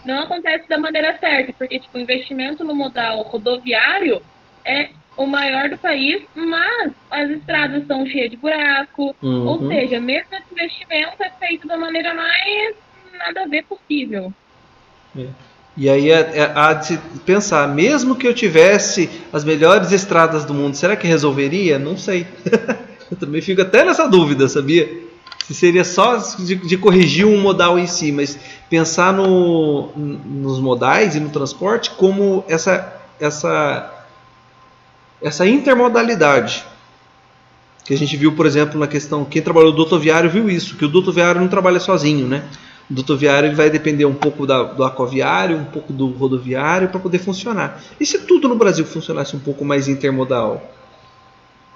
não acontece da maneira certa, porque tipo, o investimento no modal rodoviário é o maior do país, mas as estradas estão cheias de buraco, ou seja, mesmo esse investimento é feito da maneira mais nada a ver possível. E aí há de se pensar, mesmo que eu tivesse as melhores estradas do mundo, será que resolveria? Não sei. Eu também fico até nessa dúvida, sabia? Se seria só de corrigir um modal em si, mas pensar nos modais e no transporte como essa intermodalidade. Que a gente viu, por exemplo, na questão, quem trabalhou no duto viário viu isso, que o duto viário não trabalha sozinho, né? O duto viário ele vai depender um pouco do aquaviário, um pouco do rodoviário para poder funcionar. E se tudo no Brasil funcionasse um pouco mais intermodal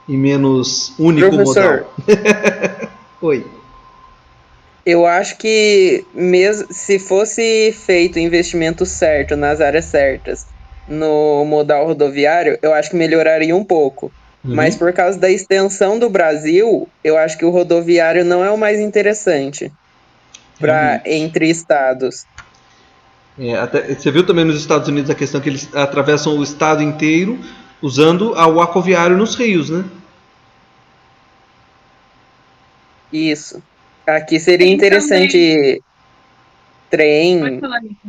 e menos único modal? Oi. Eu acho que mesmo se fosse feito o investimento certo nas áreas certas no modal rodoviário, eu acho que melhoraria um pouco. Mas por causa da extensão do Brasil, eu acho que o rodoviário não é o mais interessante entre estados. Você viu também nos Estados Unidos a questão que eles atravessam o estado inteiro usando o aquaviário nos rios, né? Isso. Aqui seria interessante trem,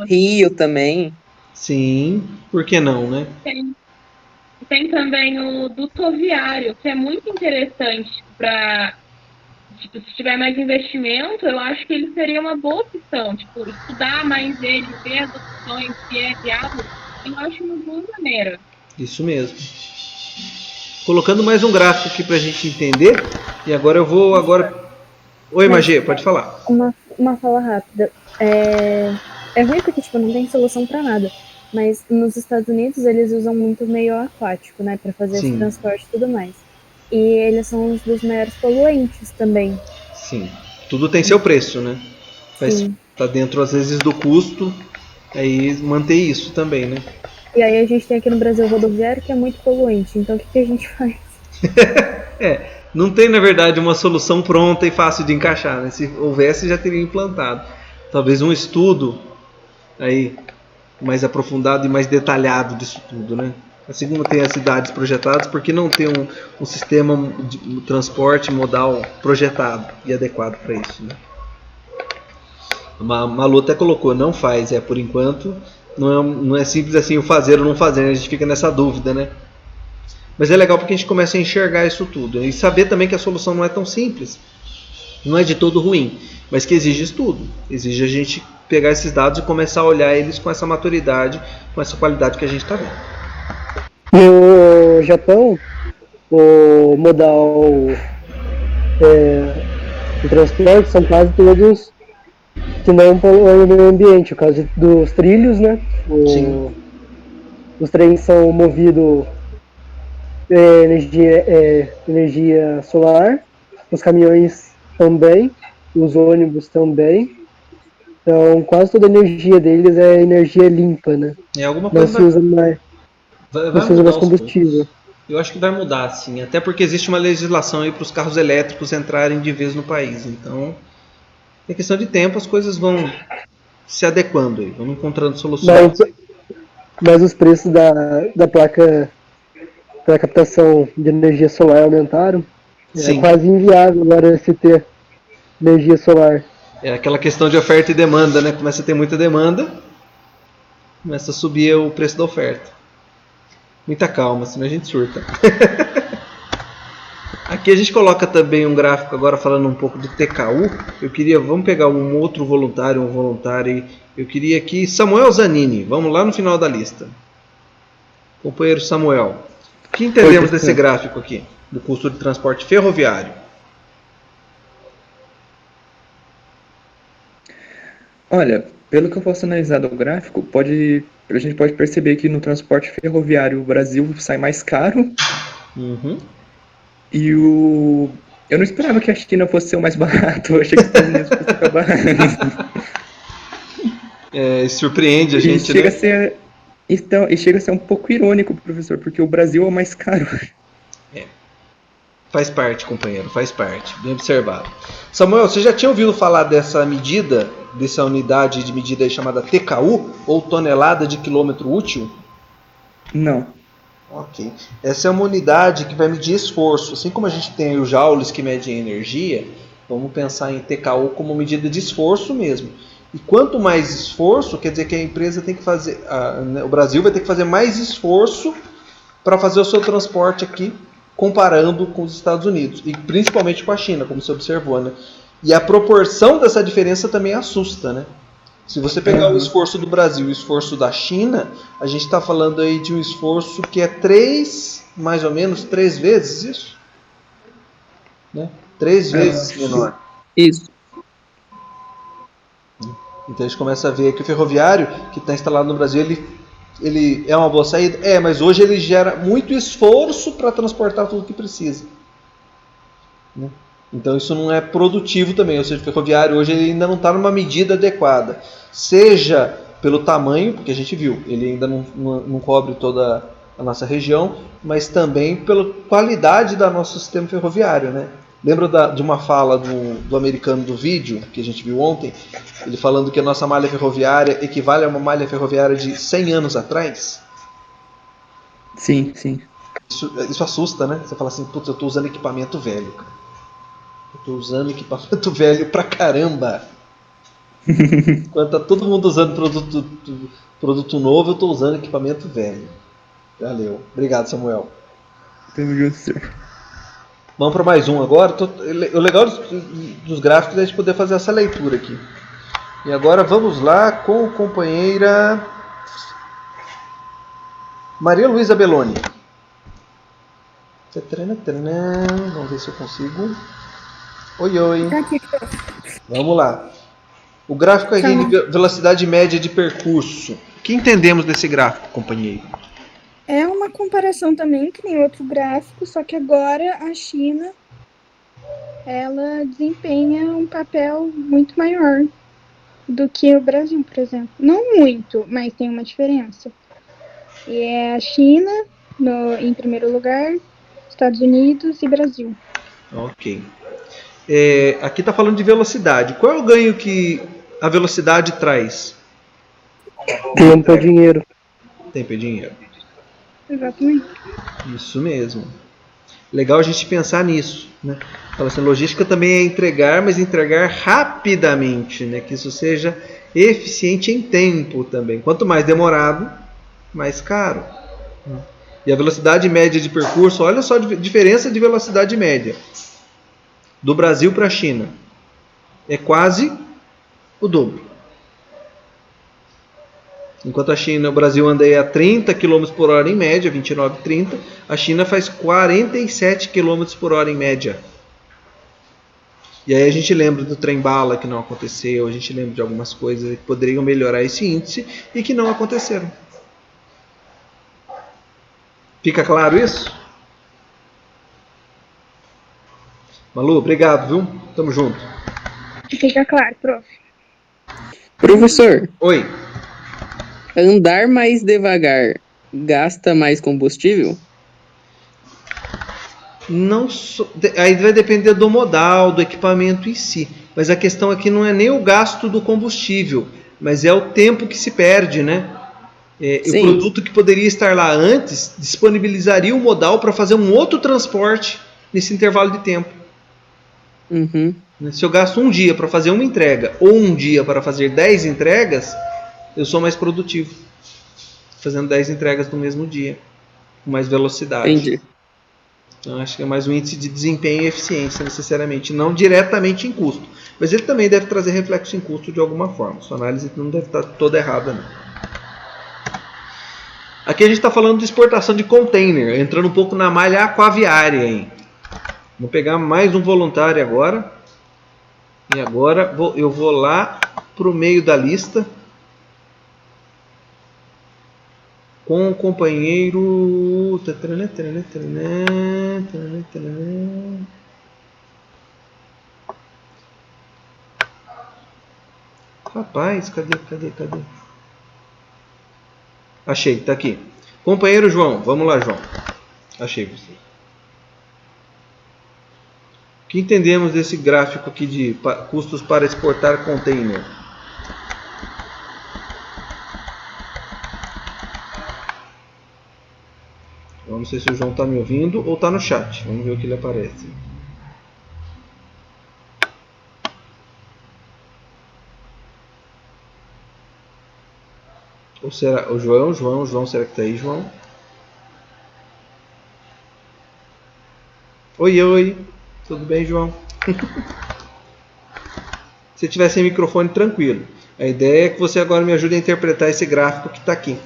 rio também. Sim, por que não, né? Tem também o dutoviário, que é muito interessante para... Tipo, se tiver mais investimento, eu acho que ele seria uma boa opção. Tipo, estudar mais ele, ver as opções, se é viável, eu acho uma boa maneira. Isso mesmo. Colocando mais um gráfico aqui pra gente entender. E agora eu vou... Oi, Magê, pode falar. Uma fala rápida. É ruim porque tipo, não tem solução para nada. Mas nos Estados Unidos eles usam muito o meio aquático, né? Para fazer esse transporte e tudo mais. E eles são um dos maiores poluentes também. Sim. Tudo tem seu preço, né? Mas tá dentro, às vezes, do custo. Aí manter isso também, né? E aí a gente tem aqui no Brasil o rodoviário, que é muito poluente. Então o que a gente faz? Não tem, na verdade, uma solução pronta e fácil de encaixar, né? Se houvesse, já teria implantado. Talvez um estudo aí mais aprofundado e mais detalhado disso tudo, né? Assim como tem as cidades projetadas, por que não ter um sistema de transporte modal projetado e adequado para isso, né? A Malu até colocou, não faz, por enquanto, não é simples assim o fazer ou não fazer, a gente fica nessa dúvida, né? Mas é legal porque a gente começa a enxergar isso tudo e saber também que a solução não é tão simples, não é de todo ruim, mas que exige estudo, exige a gente pegar esses dados e começar a olhar eles com essa maturidade, com essa qualidade que a gente está vendo. No Japão, o modal de transporte são quase todos que não poluem o meio ambiente, o caso dos trilhos, né? Os trens são movidos energia solar, os caminhões também, os ônibus também. Então, quase toda a energia deles é energia limpa, né? Não se usa mais, não se usa mais combustível. Eu acho que vai mudar, sim. Até porque existe uma legislação aí para os carros elétricos entrarem de vez no país. Então, é questão de tempo, as coisas vão se adequando aí, vão encontrando soluções. Mas os preços da placa para captação de energia solar aumentaram. Sim. É quase inviável agora se ter energia solar. É aquela questão de oferta e demanda, né? Começa a ter muita demanda, começa a subir o preço da oferta. Muita calma, senão a gente surta. Aqui a gente coloca também um gráfico agora falando um pouco do TKU. Vamos pegar um outro voluntário, eu queria aqui, Samuel Zanini, vamos lá no final da lista. Companheiro Samuel, o que entendemos desse gráfico aqui, do custo de transporte ferroviário? Olha, pelo que eu posso analisar do gráfico, a gente pode perceber que no transporte ferroviário o Brasil sai mais caro. Uhum. E eu não esperava que a China fosse ser o mais barato, eu achei que os Estados Unidos fosse ficar barato. Surpreende a gente, chega a ser, então, e chega a ser um pouco irônico, professor, porque o Brasil é o mais caro. Faz parte, companheiro, faz parte. Bem observado. Samuel, você já tinha ouvido falar dessa medida, dessa unidade de medida aí chamada TKU, ou tonelada de quilômetro útil? Não. Ok. Essa é uma unidade que vai medir esforço. Assim como a gente tem os joules que medem energia, vamos pensar em TKU como medida de esforço mesmo. E quanto mais esforço, quer dizer que a empresa tem que fazer, o Brasil vai ter que fazer mais esforço para fazer o seu transporte aqui, comparando com os Estados Unidos, e principalmente com a China, como você observou, né? E a proporção dessa diferença também assusta, né? Se você pegar o esforço do Brasil e o esforço da China, a gente está falando aí de um esforço que é mais ou menos 3 vezes isso, né? 3 vezes menor. Isso. Então a gente começa a ver que o ferroviário que está instalado no Brasil, ele é uma boa saída? Mas hoje ele gera muito esforço para transportar tudo que precisa, né? Então isso não é produtivo também, ou seja, o ferroviário hoje ele ainda não está numa medida adequada, seja pelo tamanho, porque a gente viu, ele ainda não cobre toda a nossa região, mas também pela qualidade do nosso sistema ferroviário, né? Lembra de uma fala do americano do vídeo, que a gente viu ontem, ele falando que a nossa malha ferroviária equivale a uma malha ferroviária de 100 anos atrás? Sim, sim. Isso assusta, né? Você fala assim, putz, eu estou usando equipamento velho, cara. Eu estou usando equipamento velho pra caramba. Enquanto tá todo mundo usando produto novo, eu estou usando equipamento velho. Valeu. Obrigado, Samuel. Tamo junto, senhor. Vamos para mais um agora. O legal dos gráficos é a gente poder fazer essa leitura aqui. E agora vamos lá com a companheira Maria Luísa Belloni. Vamos ver se eu consigo. Oi. Vamos lá. O gráfico é de velocidade média de percurso. O que entendemos desse gráfico, companheiro? É uma comparação também, que nem outro gráfico, só que agora a China, ela desempenha um papel muito maior do que o Brasil, por exemplo. Não muito, mas tem uma diferença. E é a China em primeiro lugar, Estados Unidos e Brasil. Ok. Aqui está falando de velocidade. Qual é o ganho que a velocidade traz? Tempo é dinheiro. Tempo é dinheiro. Exatamente. Isso mesmo. Legal a gente pensar nisso, né? Fala assim, logística também é entregar, mas entregar rapidamente, né? Que isso seja eficiente em tempo também. Quanto mais demorado, mais caro. E a velocidade média de percurso, olha só a diferença de velocidade média do Brasil para a China. É quase o dobro. Enquanto o Brasil anda aí a 30 km por hora em média, 29, 30, a China faz 47 km por hora em média. E aí a gente lembra do trem-bala que não aconteceu, a gente lembra de algumas coisas que poderiam melhorar esse índice e que não aconteceram. Fica claro isso? Malu, obrigado, viu? Tamo junto. Fica claro, prof. Professor. Oi. Andar mais devagar gasta mais combustível? Não aí vai depender do modal, do equipamento em si. Mas a questão aqui não é nem o gasto do combustível, mas é o tempo que se perde, né? O produto que poderia estar lá antes disponibilizaria o modal para fazer um outro transporte nesse intervalo de tempo. Uhum. Se eu gasto um dia para fazer uma entrega ou um dia para fazer 10 entregas, eu sou mais produtivo fazendo 10 entregas no mesmo dia, com mais velocidade. Entendi. Então acho que é mais um índice de desempenho e eficiência necessariamente, não diretamente em custo. Mas ele também deve trazer reflexo em custo de alguma forma. Sua análise não deve estar toda errada, não. Aqui a gente está falando de exportação de container, entrando um pouco na malha aquaviária, hein? Vou pegar mais um voluntário agora. E agora eu vou lá para o meio da lista com o companheiro. Rapaz, cadê? Achei, tá aqui. Companheiro João, vamos lá, João. Achei você. O que entendemos desse gráfico aqui de custos para exportar container? Vamos ver se o João está me ouvindo ou está no chat. Vamos ver o que ele aparece. Ou será o João, será que está aí, João? Oi. Tudo bem, João? Se tiver sem microfone, tranquilo. A ideia é que você agora me ajude a interpretar esse gráfico que está aqui.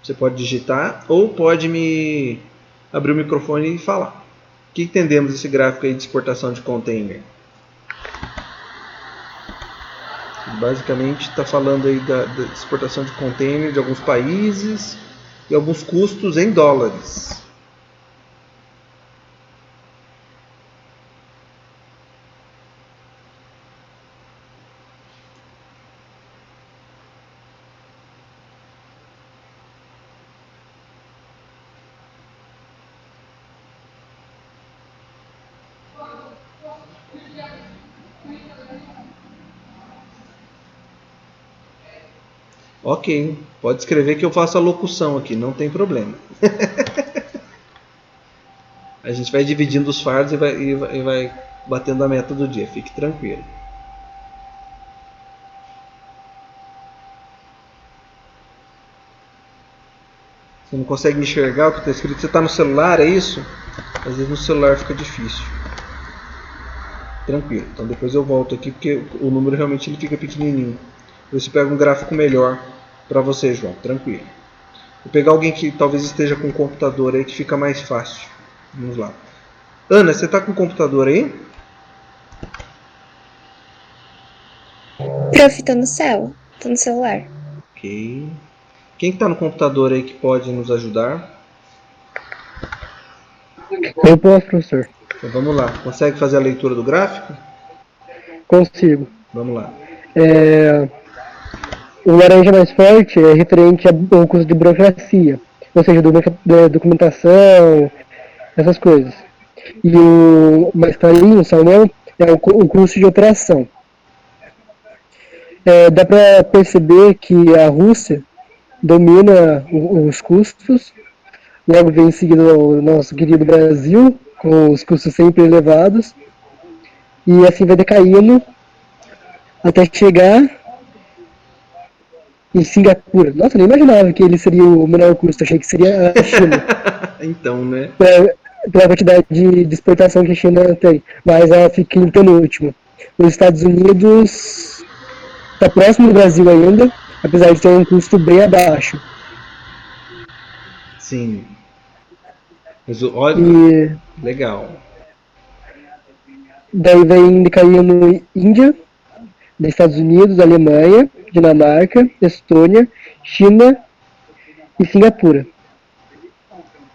Você pode digitar ou pode me abrir o microfone e falar. O que entendemos desse gráfico aí de exportação de container? Basicamente está falando aí da exportação de container de alguns países e alguns custos em dólares. Ok, pode escrever que eu faço a locução aqui, não tem problema. A gente vai dividindo os fardos e vai batendo a meta do dia, fique tranquilo. Você não consegue enxergar o que está escrito? Você está no celular, é isso? Às vezes no celular fica difícil. Tranquilo, então depois eu volto aqui porque o número realmente ele fica pequenininho. Você pega um gráfico melhor para você, João, tranquilo. Vou pegar alguém que talvez esteja com um computador aí que fica mais fácil. Vamos lá. Ana, você está com o computador aí? Prof, tô no céu. Tô no celular. Ok. Quem está no computador aí que pode nos ajudar? Eu posso, professor. Então vamos lá. Consegue fazer a leitura do gráfico? Consigo. Vamos lá. O laranja mais forte é referente ao custo de burocracia, ou seja, documentação, essas coisas. E o mais clarinho, o salmão, é o custo de operação. Dá para perceber que a Rússia domina os custos, logo vem em seguida o nosso querido Brasil, com os custos sempre elevados, e assim vai decaindo até chegar em Singapura. Nossa, eu nem imaginava que ele seria o menor custo, achei que seria a China. Então, né? Pela quantidade de exportação que a China tem, mas ela fica em penúltimo. Os Estados Unidos está próximo do Brasil ainda, apesar de ter um custo bem abaixo. Sim. Mas olha, legal. Daí vem decaindo Índia, Estados Unidos, Alemanha, Dinamarca, Estônia, China e Singapura.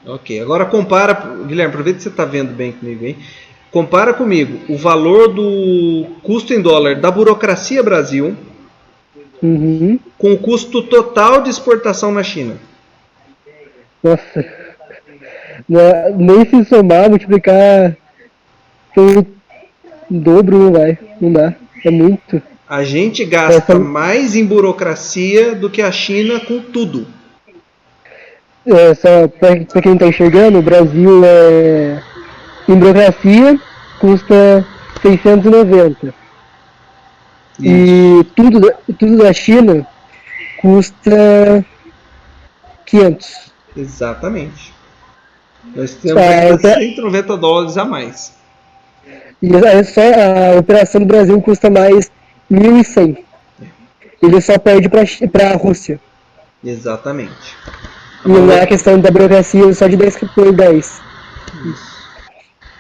Ok, agora compara, Guilherme, aproveita que você está vendo bem comigo, hein? Compara comigo o valor do custo em dólar da burocracia Brasil com o custo total de exportação na China. Nossa, nem se somar, multiplicar pelo dobro não vai, não dá, é muito. A gente gasta mais em burocracia do que a China com tudo. Só para quem está enxergando, o Brasil em burocracia custa 690. E tudo da China custa 500. Exatamente. Nós temos ainda $190 a mais. E só a operação do Brasil custa mais 1.100. Ele só perde para a Rússia. Exatamente. E não é a questão da burocracia só de 10 por 10. Isso.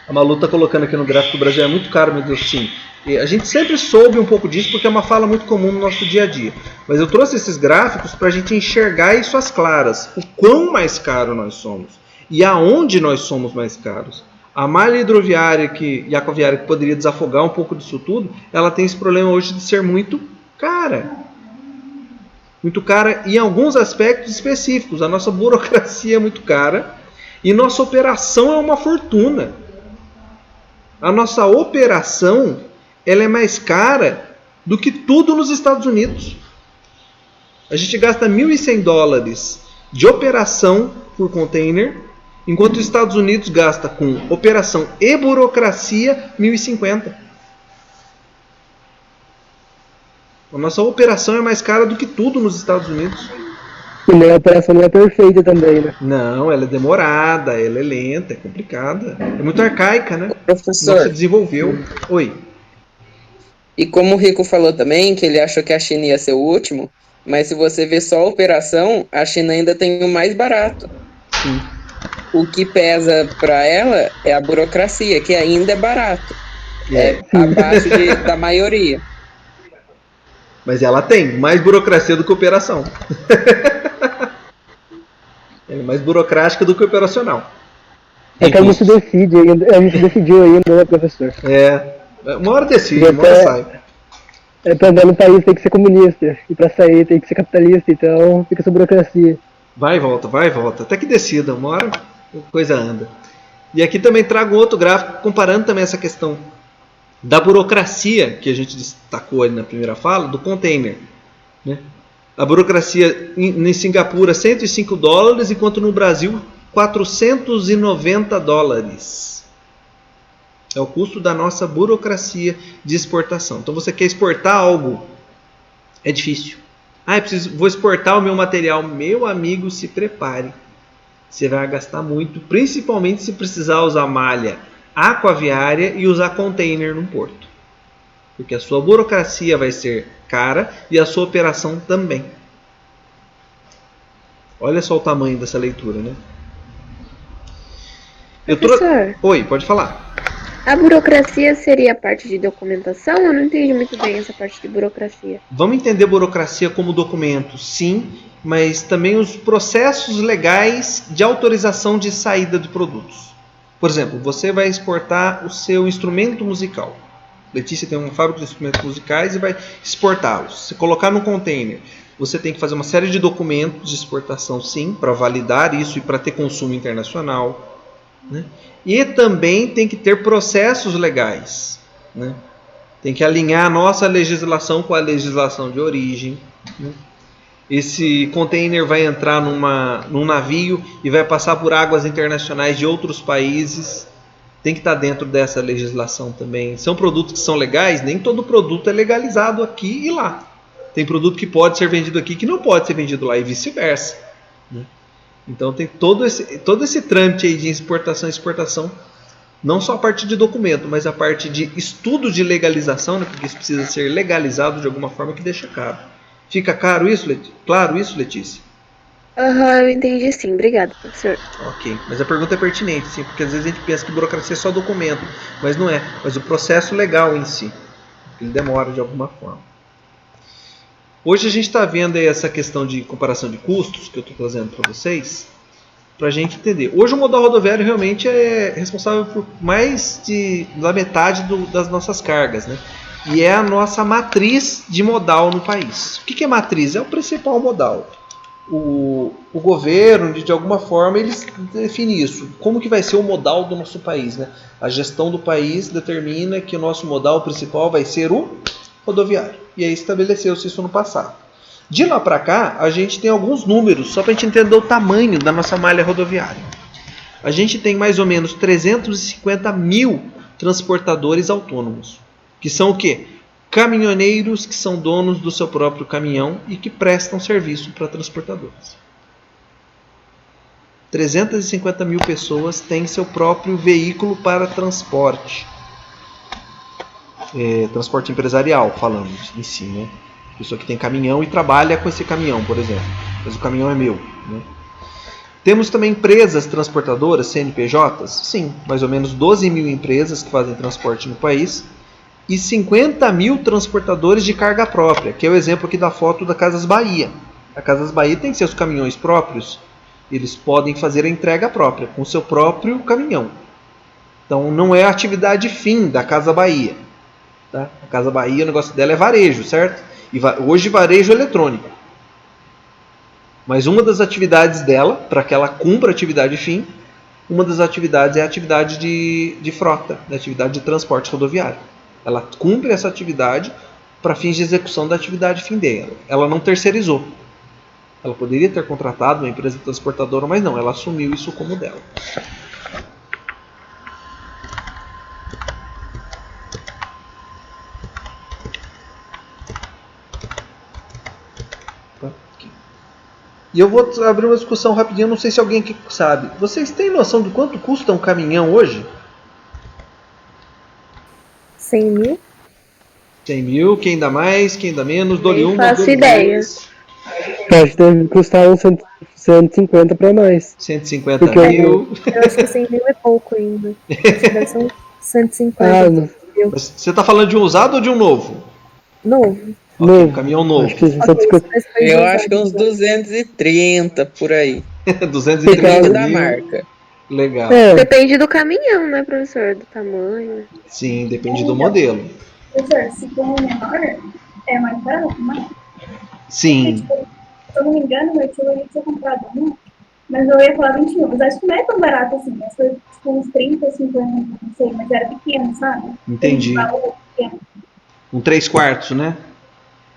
A Malu está colocando aqui no gráfico que o Brasil é muito caro, meu Deus, sim. E a gente sempre soube um pouco disso porque é uma fala muito comum no nosso dia a dia. Mas eu trouxe esses gráficos para a gente enxergar isso às claras. O quão mais caro nós somos. E aonde nós somos mais caros. A malha hidroviária e aquaviária que poderia desafogar um pouco disso tudo, ela tem esse problema hoje de ser muito cara. Muito cara em alguns aspectos específicos. A nossa burocracia é muito cara e nossa operação é uma fortuna. A nossa operação ela é mais cara do que tudo nos Estados Unidos. A gente gasta $1.100 de operação por container, enquanto os Estados Unidos gasta com operação e burocracia $1.050. A nossa operação é mais cara do que tudo nos Estados Unidos. E a operação não é perfeita também, né? Não, ela é demorada, ela é lenta, é complicada. É muito arcaica, né? Professor. Não se desenvolveu. Oi. E como o Rico falou também, que ele achou que a China ia ser o último, mas se você ver só a operação, a China ainda tem o mais barato. Sim. O que pesa para ela é a burocracia, que ainda é barato. É abaixo da maioria. Mas ela tem mais burocracia do que operação. Ela é mais burocrática do que operacional. É que a gente decidiu ainda, né, professor? Uma hora decide, uma hora sai. Pra andar no país tem que ser comunista, e pra sair tem que ser capitalista, então fica essa burocracia. Vai e volta, até que decida, uma hora a coisa anda. E aqui também trago outro gráfico, comparando também essa questão da burocracia, que a gente destacou ali na primeira fala, do container. Né? A burocracia em Singapura, $105, enquanto no Brasil, $490. É o custo da nossa burocracia de exportação. Então você quer exportar algo, é difícil. Vou exportar o meu material. Meu amigo, se prepare. Você vai gastar muito, principalmente se precisar usar malha aquaviária e usar container no porto. Porque a sua burocracia vai ser cara e a sua operação também. Olha só o tamanho dessa leitura, né? Professor, Oi, pode falar. A burocracia seria a parte de documentação? Eu não entendi muito bem essa parte de burocracia. Vamos entender burocracia como documento, sim, mas também os processos legais de autorização de saída de produtos. Por exemplo, você vai exportar o seu instrumento musical. Letícia tem uma fábrica de instrumentos musicais e vai exportá-los. Se colocar no container, você tem que fazer uma série de documentos de exportação, sim, para validar isso e para ter consumo internacional. né? E também tem que ter processos legais, né? Tem que alinhar a nossa legislação com a legislação de origem, né? Esse container vai entrar num navio e vai passar por águas internacionais de outros países. Tem que estar dentro dessa legislação também. São produtos que são legais, nem todo produto é legalizado aqui e lá. Tem produto que pode ser vendido aqui que não pode ser vendido lá e vice-versa, né? Então tem todo esse trâmite aí de importação e exportação, não só a parte de documento, mas a parte de estudo de legalização, né? Porque isso precisa ser legalizado de alguma forma, que deixa caro. Fica claro isso, Letícia? Aham, eu entendi sim. Obrigada, professor. Ok, mas a pergunta é pertinente, sim, porque às vezes a gente pensa que burocracia é só documento, mas não é. Mas o processo legal em si, ele demora de alguma forma. Hoje a gente está vendo aí essa questão de comparação de custos, que eu estou trazendo para vocês, para a gente entender. Hoje o modal rodoviário realmente é responsável por mais da metade das nossas cargas, né? E é a nossa matriz de modal no país. O que é matriz? É o principal modal. O governo, de alguma forma, eles definem isso. Como que vai ser o modal do nosso país, né? A gestão do país determina que o nosso modal principal vai ser o rodoviário. E aí estabeleceu-se isso no passado. De lá para cá, a gente tem alguns números, só para a gente entender o tamanho da nossa malha rodoviária. A gente tem mais ou menos 350 mil transportadores autônomos. Que são o quê? Caminhoneiros que são donos do seu próprio caminhão e que prestam serviço para transportadores. 350 mil pessoas têm seu próprio veículo para transporte. Transporte empresarial, falando em si, né? Pessoa que tem caminhão e trabalha com esse caminhão, por exemplo. Mas o caminhão é meu, né? Temos também empresas transportadoras, CNPJs. Sim, mais ou menos 12 mil empresas que fazem transporte no país. E 50 mil transportadores de carga própria, que é o exemplo aqui da foto da Casas Bahia. A Casas Bahia tem seus caminhões próprios. Eles podem fazer a entrega própria, com seu próprio caminhão. Então não é a atividade fim da Casa Bahia. Tá? A Casa Bahia, o negócio dela é varejo, certo? E hoje varejo eletrônico. Mas uma das atividades dela, para que ela cumpra a atividade fim, uma das atividades é a atividade de frota, a atividade de transporte rodoviário. Ela cumpre essa atividade para fins de execução da atividade fim dela. Ela não terceirizou. Ela poderia ter contratado uma empresa transportadora, mas não, ela assumiu isso como dela. E eu vou abrir uma discussão rapidinho, não sei se alguém aqui sabe. Vocês têm noção de quanto custa um caminhão hoje? 100 mil? 100 mil, quem dá mais, quem dá menos, dou-lhe um, faço ideia. Acho que deve custar uns 150 para mais. 150 Porque mil. Eu acho que 100 mil é pouco ainda. Acho que deve ser uns 150 mil. Mas você está falando de um usado ou de um novo? Novo. Okay, um caminhão novo. Acho que 150. Eu acho que uns 230 por aí. 230 Depende da mil. marca. Legal. Depende do caminhão, né, professor? Do tamanho. Sim, depende do modelo. Professor, se for um menor, é mais barato, mas... Sim. Se eu não me engano, meu tio ia ter comprado um, mas eu ia falar 21. Mas acho que não é tão barato assim, mas foi tipo uns 30, 50, não sei, mas era pequeno, sabe? Entendi. Pequeno. Um 3/4, né?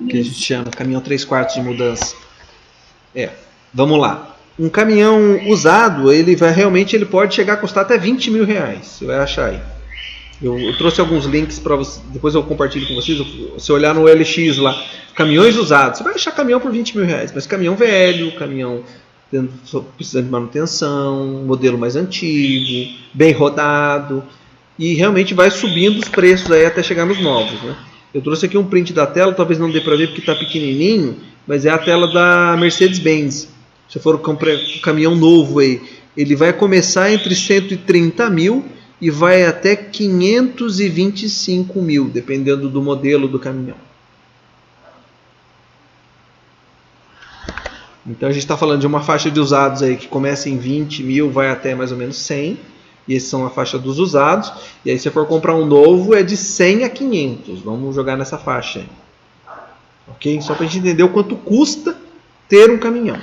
Que a gente chama, caminhão 3/4 de mudança. Vamos lá. Um caminhão usado, ele pode chegar a custar até 20 mil reais. Você vai achar aí. Eu trouxe alguns links para vocês, depois eu compartilho com vocês. Se olhar no LX lá, caminhões usados, você vai achar caminhão por 20 mil reais. Mas caminhão velho, caminhão precisando de manutenção, modelo mais antigo, bem rodado. E realmente vai subindo os preços aí até chegar nos novos, né? Eu trouxe aqui um print da tela, talvez não dê para ver porque está pequenininho, mas é a tela da Mercedes-Benz. Se for um caminhão novo aí, ele vai começar entre 130 mil e vai até 525 mil, dependendo do modelo do caminhão. Então a gente está falando de uma faixa de usados aí que começa em 20 mil, vai até mais ou menos 100. E esses são a faixa dos usados. E aí se for comprar um novo é de 100 a 500. Vamos jogar nessa faixa aí. Ok? Só para a gente entender o quanto custa ter um caminhão.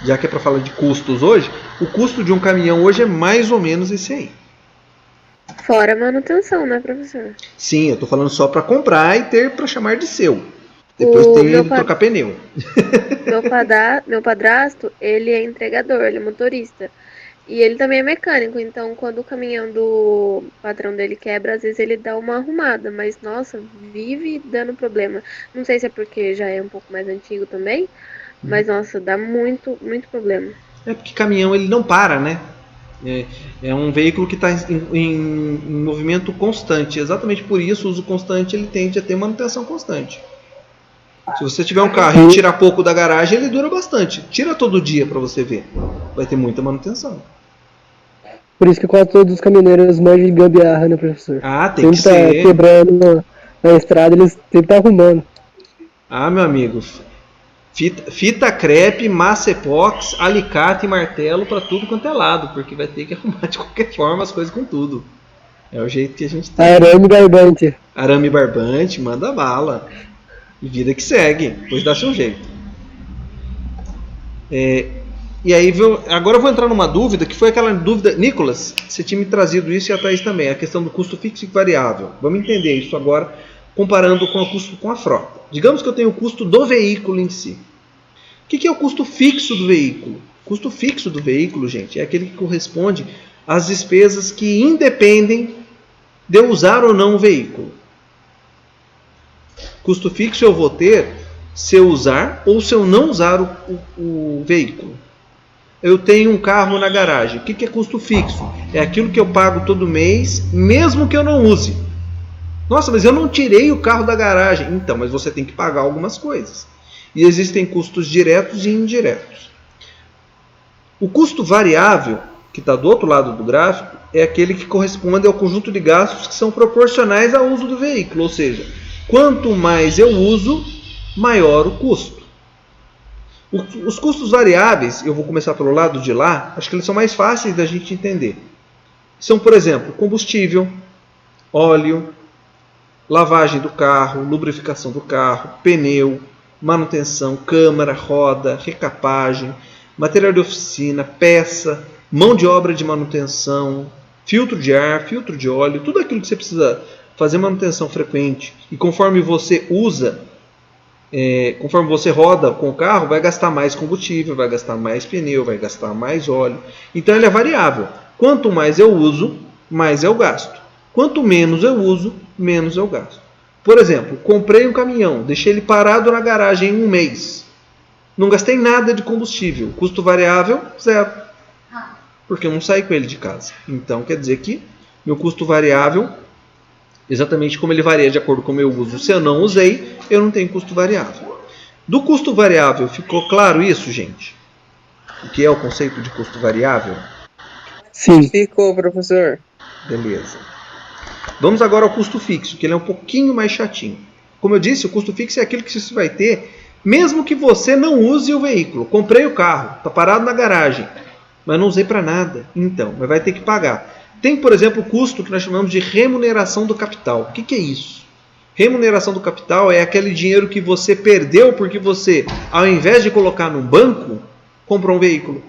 já que é para falar de custos hoje, o custo de um caminhão hoje é mais ou menos esse aí. Fora a manutenção, né, professor? Sim, eu estou falando só para comprar e ter para chamar de seu. Depois tem que trocar pneu. Meu padrasto, ele é entregador, ele é motorista. E ele também é mecânico, então quando o caminhão do patrão dele quebra, às vezes ele dá uma arrumada, mas nossa, vive dando problema. Não sei se é porque já é um pouco mais antigo também, mas nossa, dá muito, muito problema. É porque caminhão ele não para, né? É um veículo que está em movimento constante. Exatamente por isso o uso constante ele tende a ter manutenção constante. Se você tiver um carro e tirar pouco da garagem, ele dura bastante. Tira todo dia para você ver. Vai ter muita manutenção. Por isso que quase todos os caminhoneiros manjam de gambiarra, né, professor? Ah, tem que ser. Sempre tá quebrando na estrada, eles sempre tá arrumando. Ah, meu amigo. Fita crepe, massa epox, alicate e martelo para tudo quanto é lado. Porque vai ter que arrumar de qualquer forma as coisas com tudo. É o jeito que a gente tem. Arame barbante. Arame barbante, manda bala. E vida que segue, depois dá seu jeito. E aí, agora eu vou entrar numa dúvida, que foi aquela dúvida... Nicolas, você tinha me trazido isso e a Thaís também, a questão do custo fixo e variável. Vamos entender isso agora, comparando com o custo com a frota. Digamos que eu tenho o custo do veículo em si. O que é o custo fixo do veículo? O custo fixo do veículo, gente, é aquele que corresponde às despesas que independem de eu usar ou não o veículo. Custo fixo eu vou ter se eu usar ou se eu não usar o veículo. Eu tenho um carro na garagem. O que é custo fixo? É aquilo que eu pago todo mês, mesmo que eu não use. Nossa, mas eu não tirei o carro da garagem. Então, mas você tem que pagar algumas coisas. E existem custos diretos e indiretos. O custo variável, que está do outro lado do gráfico, é aquele que corresponde ao conjunto de gastos que são proporcionais ao uso do veículo. Ou seja, quanto mais eu uso, maior o custo. Os custos variáveis, eu vou começar pelo lado de lá, acho que eles são mais fáceis da gente entender. São, por exemplo, combustível, óleo, lavagem do carro, lubrificação do carro, pneu, manutenção, câmara, roda, recapagem, material de oficina, peça, mão de obra de manutenção, filtro de ar, filtro de óleo, tudo aquilo que você precisa fazer manutenção frequente. E conforme você usa, conforme você roda com o carro, vai gastar mais combustível, vai gastar mais pneu, vai gastar mais óleo. Então ele é variável. Quanto mais eu uso, mais eu gasto. Quanto menos eu uso, menos eu gasto. Por exemplo, comprei um caminhão, deixei ele parado na garagem em um mês. Não gastei nada de combustível. Custo variável, zero. Porque eu não saí com ele de casa. Então quer dizer que meu custo variável, exatamente como ele varia de acordo com o meu uso. Se eu não usei, eu não tenho custo variável. Do custo variável, ficou claro isso, gente? O que é o conceito de custo variável? Sim. Ficou, professor. Beleza. Vamos agora ao custo fixo, que ele é um pouquinho mais chatinho. Como eu disse, o custo fixo é aquilo que você vai ter, mesmo que você não use o veículo. Comprei o carro, está parado na garagem, mas não usei para nada. Então, mas vai ter que pagar. Tem, por exemplo, o custo que nós chamamos de remuneração do capital. O que é isso? Remuneração do capital é aquele dinheiro que você perdeu porque você, ao invés de colocar num banco, comprou um veículo.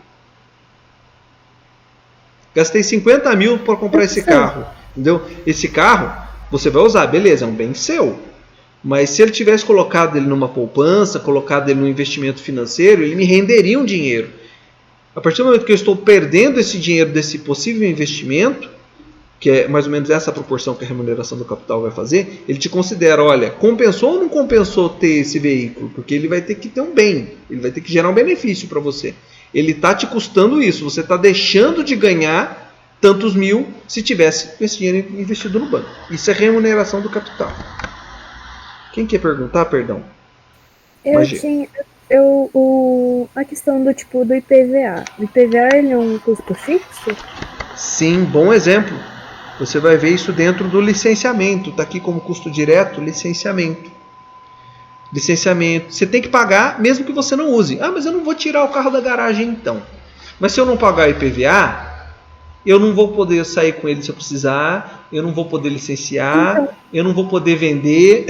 Gastei 50 mil para comprar esse carro. Entendeu? Esse carro você vai usar, beleza, é um bem seu. Mas se ele tivesse colocado ele numa poupança, colocado ele num investimento financeiro, ele me renderia um dinheiro. A partir do momento que eu estou perdendo esse dinheiro desse possível investimento, que é mais ou menos essa proporção que a remuneração do capital vai fazer, ele te considera, olha, compensou ou não compensou ter esse veículo? Porque ele vai ter que ter um bem, ele vai ter que gerar um benefício para você. Ele está te custando isso, você está deixando de ganhar tantos mil se tivesse esse dinheiro investido no banco. Isso é remuneração do capital. Quem quer perguntar, perdão? A questão do tipo do IPVA. O IPVA ele é um custo fixo? Sim, bom exemplo. Você vai ver isso dentro do licenciamento. Está aqui como custo direto, licenciamento. Licenciamento. Você tem que pagar mesmo que você não use. Ah, mas eu não vou tirar o carro da garagem então. Mas se eu não pagar IPVA, eu não vou poder sair com ele se eu precisar, eu não vou poder licenciar, então, eu não vou poder vender.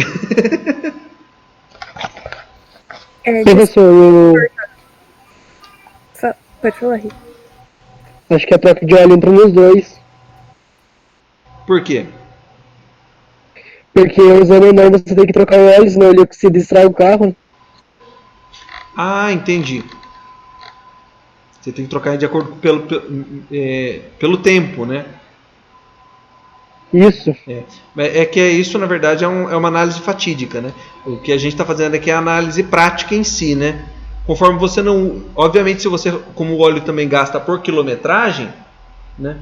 Professor, Pode falar, Rick. Acho que a troca de óleo entra nos dois. Por quê? Porque usando o normal você tem que trocar o óleo, senão ele oxida e estraga o carro. Ah, entendi. Você tem que trocar de acordo pelo tempo, né? Isso. É que isso, na verdade, é uma análise fatídica, né? O que a gente está fazendo aqui é a análise prática em si, né? Conforme você não... Obviamente, se você, como o óleo também gasta por quilometragem, né?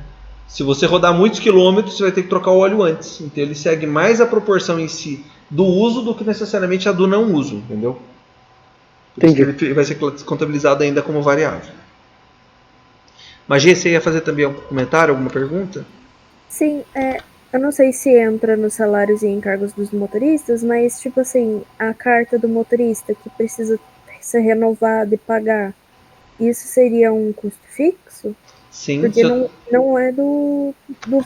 Se você rodar muitos quilômetros, você vai ter que trocar o óleo antes. Então, ele segue mais a proporção em si do uso do que necessariamente a do não uso, entendeu? Por isso que ele vai ser contabilizado ainda como variável. Mas, Gê, você ia fazer também algum comentário, alguma pergunta? Sim, eu não sei se entra nos salários e encargos dos motoristas, mas, tipo assim, a carta do motorista que precisa ser renovada e pagar, isso seria um custo fixo? Sim. Porque não é do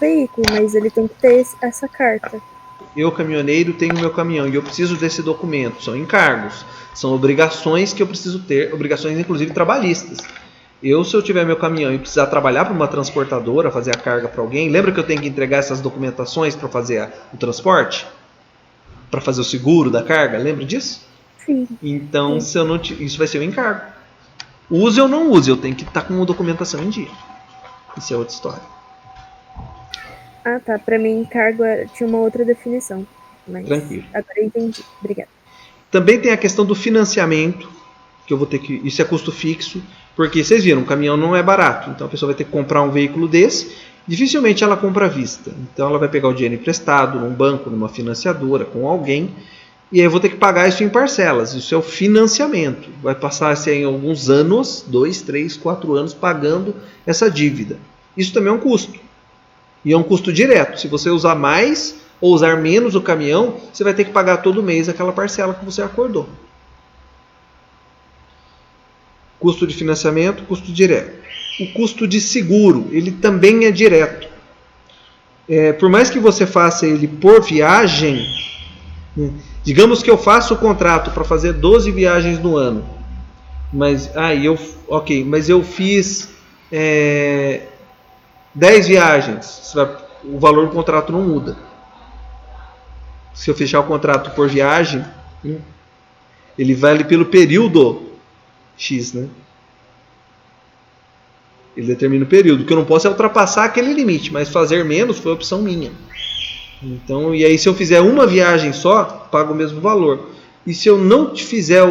veículo, mas ele tem que ter essa carta. Eu, caminhoneiro, tenho meu caminhão e eu preciso desse documento. São encargos, são obrigações que eu preciso ter, obrigações inclusive trabalhistas. Se eu tiver meu caminhão e precisar trabalhar para uma transportadora, fazer a carga para alguém, lembra que eu tenho que entregar essas documentações para fazer o transporte? Para fazer o seguro da carga? Lembra disso? Sim. Então, se eu não isso vai ser o encargo. Use ou não use, eu tenho que estar com a documentação em dia. Isso é outra história. Ah, tá. Para mim, encargo tinha uma outra definição. Mas tranquilo. Agora eu entendi. Obrigada. Também tem a questão do financiamento, que eu vou ter que... Isso é custo fixo, porque vocês viram, um caminhão não é barato. Então a pessoa vai ter que comprar um veículo desse. Dificilmente ela compra à vista. Então ela vai pegar o dinheiro emprestado num banco, numa financiadora, com alguém. E aí eu vou ter que pagar isso em parcelas. Isso é o financiamento. Vai passar assim, alguns anos, 2, 3, 4 anos, pagando essa dívida. Isso também é um custo. E é um custo direto. Se você usar mais ou usar menos o caminhão, você vai ter que pagar todo mês aquela parcela que você acordou. Custo de financiamento, custo direto. O custo de seguro, ele também é direto. Por mais que você faça ele por viagem, digamos que eu faço o contrato para fazer 12 viagens no ano, mas eu fiz 10 viagens, o valor do contrato não muda. Se eu fechar o contrato por viagem, ele vale pelo período X, né? Ele determina o período. O que eu não posso é ultrapassar aquele limite, mas fazer menos foi opção minha. Então, e aí se eu fizer uma viagem só, pago o mesmo valor. E se eu não fizer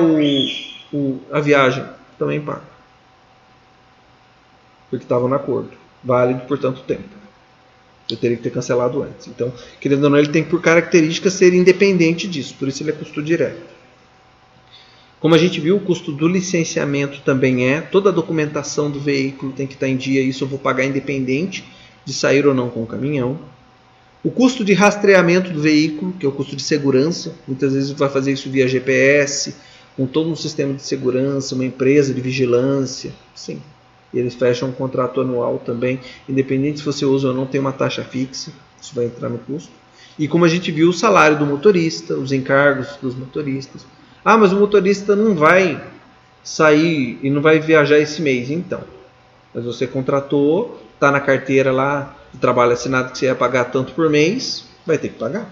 a viagem, também pago. Porque estava no acordo. Válido por tanto tempo. Eu teria que ter cancelado antes. Então, querendo ou não, ele tem por característica ser independente disso. Por isso ele é custo direto. Como a gente viu, o custo do licenciamento também toda a documentação do veículo tem que estar em dia, isso eu vou pagar independente de sair ou não com o caminhão. O custo de rastreamento do veículo, que é o custo de segurança, muitas vezes vai fazer isso via GPS, com todo um sistema de segurança, uma empresa de vigilância, sim. E eles fecham um contrato anual também, independente se você usa ou não, tem uma taxa fixa, isso vai entrar no custo. E como a gente viu, o salário do motorista, os encargos dos motoristas. Ah, mas o motorista não vai sair e não vai viajar esse mês. Então, mas você contratou, está na carteira lá de trabalho assinado que você ia pagar tanto por mês, vai ter que pagar.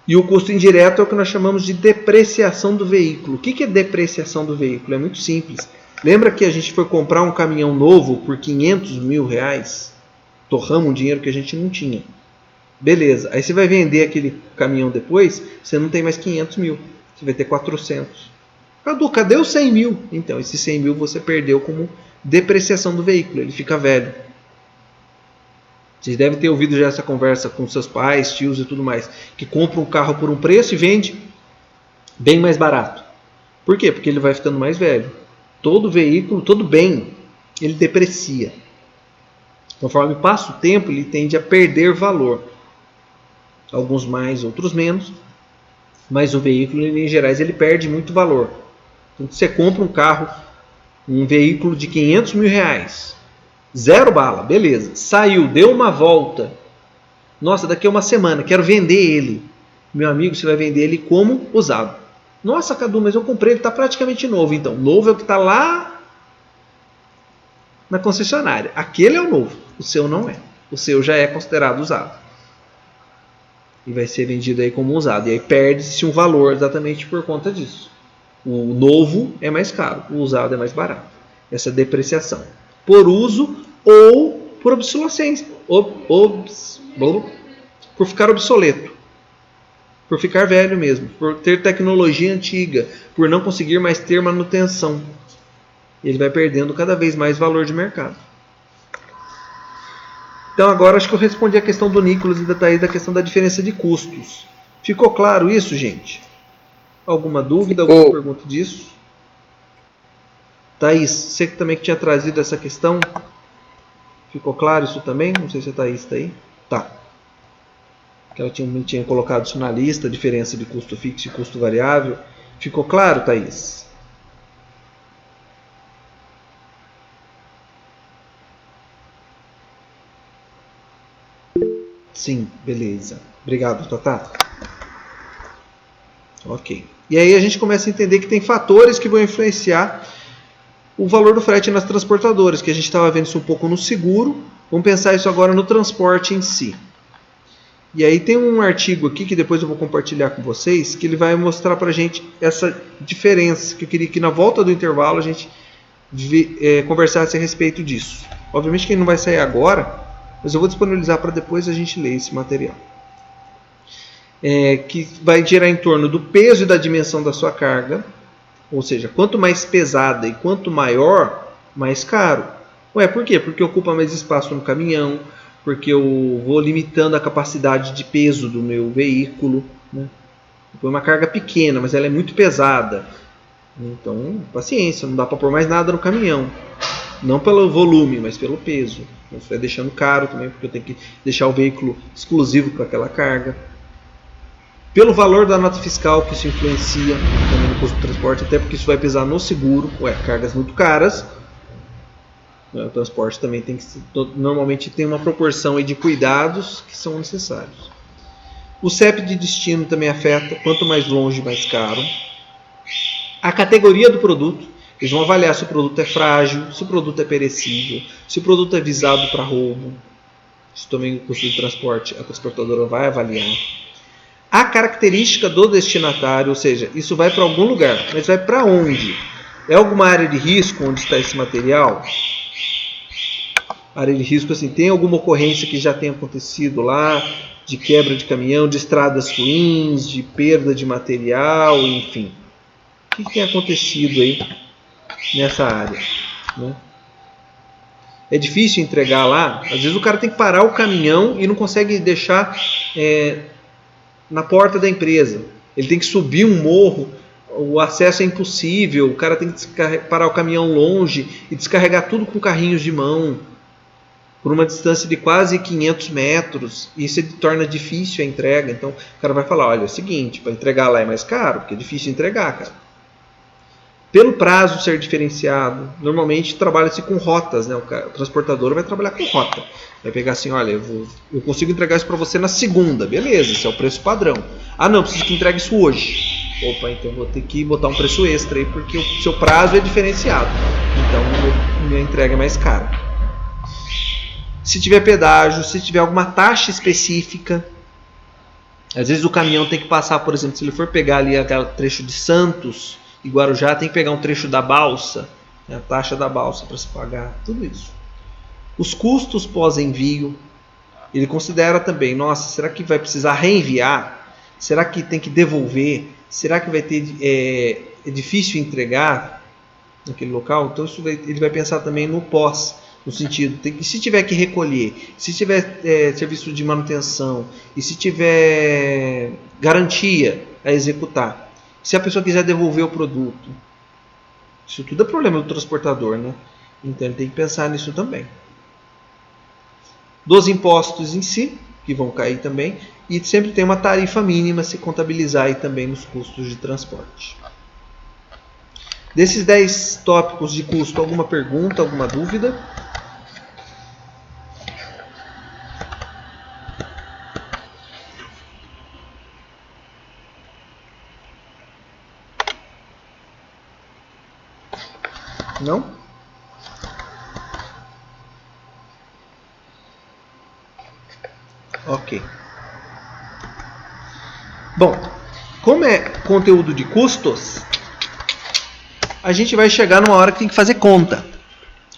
E o custo indireto é o que nós chamamos de depreciação do veículo. O que é depreciação do veículo? É muito simples. Lembra que a gente foi comprar um caminhão novo por 500 mil reais? Torramos um dinheiro que a gente não tinha. Beleza, aí você vai vender aquele caminhão depois, você não tem mais 500 mil, você vai ter 400. Cadê os 100 mil? Então, esses 100 mil você perdeu como depreciação do veículo, ele fica velho. Vocês devem ter ouvido já essa conversa com seus pais, tios e tudo mais, que compra um carro por um preço e vende bem mais barato. Por quê? Porque ele vai ficando mais velho. Todo veículo, todo bem, ele deprecia. Conforme passa o tempo, ele tende a perder valor. Alguns mais, outros menos, mas o veículo em gerais ele perde muito valor. Então você compra um carro, um veículo de 500 mil reais, zero bala, beleza, saiu, deu uma volta, nossa, daqui a uma semana quero vender ele. Meu amigo, você vai vender ele como usado, Nossa, Cadu, mas eu comprei, ele está praticamente novo. Então, novo é o que está lá na concessionária. Aquele é o novo, o seu não é. O seu já é considerado usado. E vai ser vendido aí como usado. E aí perde-se um valor exatamente por conta disso. O novo é mais caro, o usado é mais barato. Essa depreciação. Por uso ou por obsolescência. Por ficar obsoleto. Por ficar velho mesmo. Por ter tecnologia antiga. Por não conseguir mais ter manutenção. Ele vai perdendo cada vez mais valor de mercado. Então agora acho que eu respondi a questão do Nicolas e da Thaís da questão da diferença de custos. Ficou claro isso, gente? Alguma dúvida, alguma pergunta disso? Thaís, você que também tinha trazido essa questão, ficou claro isso também? Não sei se a Thaís está aí. Tá. Que ela tinha colocado isso na lista, diferença de custo fixo e custo variável. Ficou claro, Thaís? Sim, beleza. Obrigado, Tatá. Ok. E aí a gente começa a entender que tem fatores que vão influenciar o valor do frete nas transportadoras, que a gente estava vendo isso um pouco no seguro. Vamos pensar isso agora no transporte em si. E aí tem um artigo aqui que depois eu vou compartilhar com vocês, que ele vai mostrar para a gente essa diferença, que eu queria que na volta do intervalo a gente conversasse a respeito disso. Obviamente que ele não vai sair agora, mas eu vou disponibilizar para depois a gente ler esse material. Que vai girar em torno do peso e da dimensão da sua carga. Ou seja, quanto mais pesada e quanto maior, mais caro. Ué, por quê? Porque ocupa mais espaço no caminhão, porque eu vou limitando a capacidade de peso do meu veículo. Né? Foi uma carga pequena, mas ela é muito pesada. Então, paciência, não dá para pôr mais nada no caminhão. Não pelo volume, mas pelo peso. Isso vai deixando caro também, porque eu tenho que deixar o veículo exclusivo para aquela carga. Pelo valor da nota fiscal, que isso influencia também no custo do transporte, até porque isso vai pesar no seguro. Cargas muito caras. O transporte também tem que normalmente tem uma proporção aí de cuidados que são necessários. O CEP de destino também afeta. Quanto mais longe, mais caro. A categoria do produto. Eles vão avaliar se o produto é frágil, se o produto é perecível, se o produto é visado para roubo. Isso também o custo de transporte, a transportadora vai avaliar. A característica do destinatário, ou seja, isso vai para algum lugar, mas vai para onde? É alguma área de risco onde está esse material? Área de risco, assim, tem alguma ocorrência que já tenha acontecido lá, de quebra de caminhão, de estradas ruins, de perda de material, enfim. O que tem acontecido aí nessa área? Né? É difícil entregar lá. Às vezes o cara tem que parar o caminhão e não consegue deixar na porta da empresa. Ele tem que subir um morro, o acesso é impossível, o cara tem que parar o caminhão longe e descarregar tudo com carrinhos de mão por uma distância de quase 500 metros. Isso torna difícil a entrega. Então o cara vai falar, olha, é o seguinte, para entregar lá é mais caro, porque é difícil entregar, cara. Pelo prazo ser diferenciado, normalmente trabalha-se com rotas, né? O transportador vai trabalhar com rota. Vai pegar assim, olha, eu consigo entregar isso para você na segunda, beleza, esse é o preço padrão. Ah não, preciso que entregue isso hoje. Opa, então vou ter que botar um preço extra aí, porque o seu prazo é diferenciado. Então minha entrega é mais cara. Se tiver pedágio, se tiver alguma taxa específica, às vezes o caminhão tem que passar, por exemplo, se ele for pegar ali aquele trecho de Santos e Guarujá, tem que pegar um trecho da balsa, né, a taxa da balsa para se pagar, tudo isso. Os custos pós-envio, ele considera também, nossa, será que vai precisar reenviar? Será que tem que devolver? Será que vai ter é difícil entregar naquele local? Então ele vai pensar também no pós, no sentido, se tiver que recolher, se tiver serviço de manutenção e se tiver garantia a executar. Se a pessoa quiser devolver o produto, isso tudo é problema do transportador, né? Então ele tem que pensar nisso também. Dos impostos em si, que vão cair também, e sempre tem uma tarifa mínima a se contabilizar aí também nos custos de transporte. Desses 10 tópicos de custo, alguma pergunta, alguma dúvida? Não? Ok. Bom, como é conteúdo de custos, a gente vai chegar numa hora que tem que fazer conta.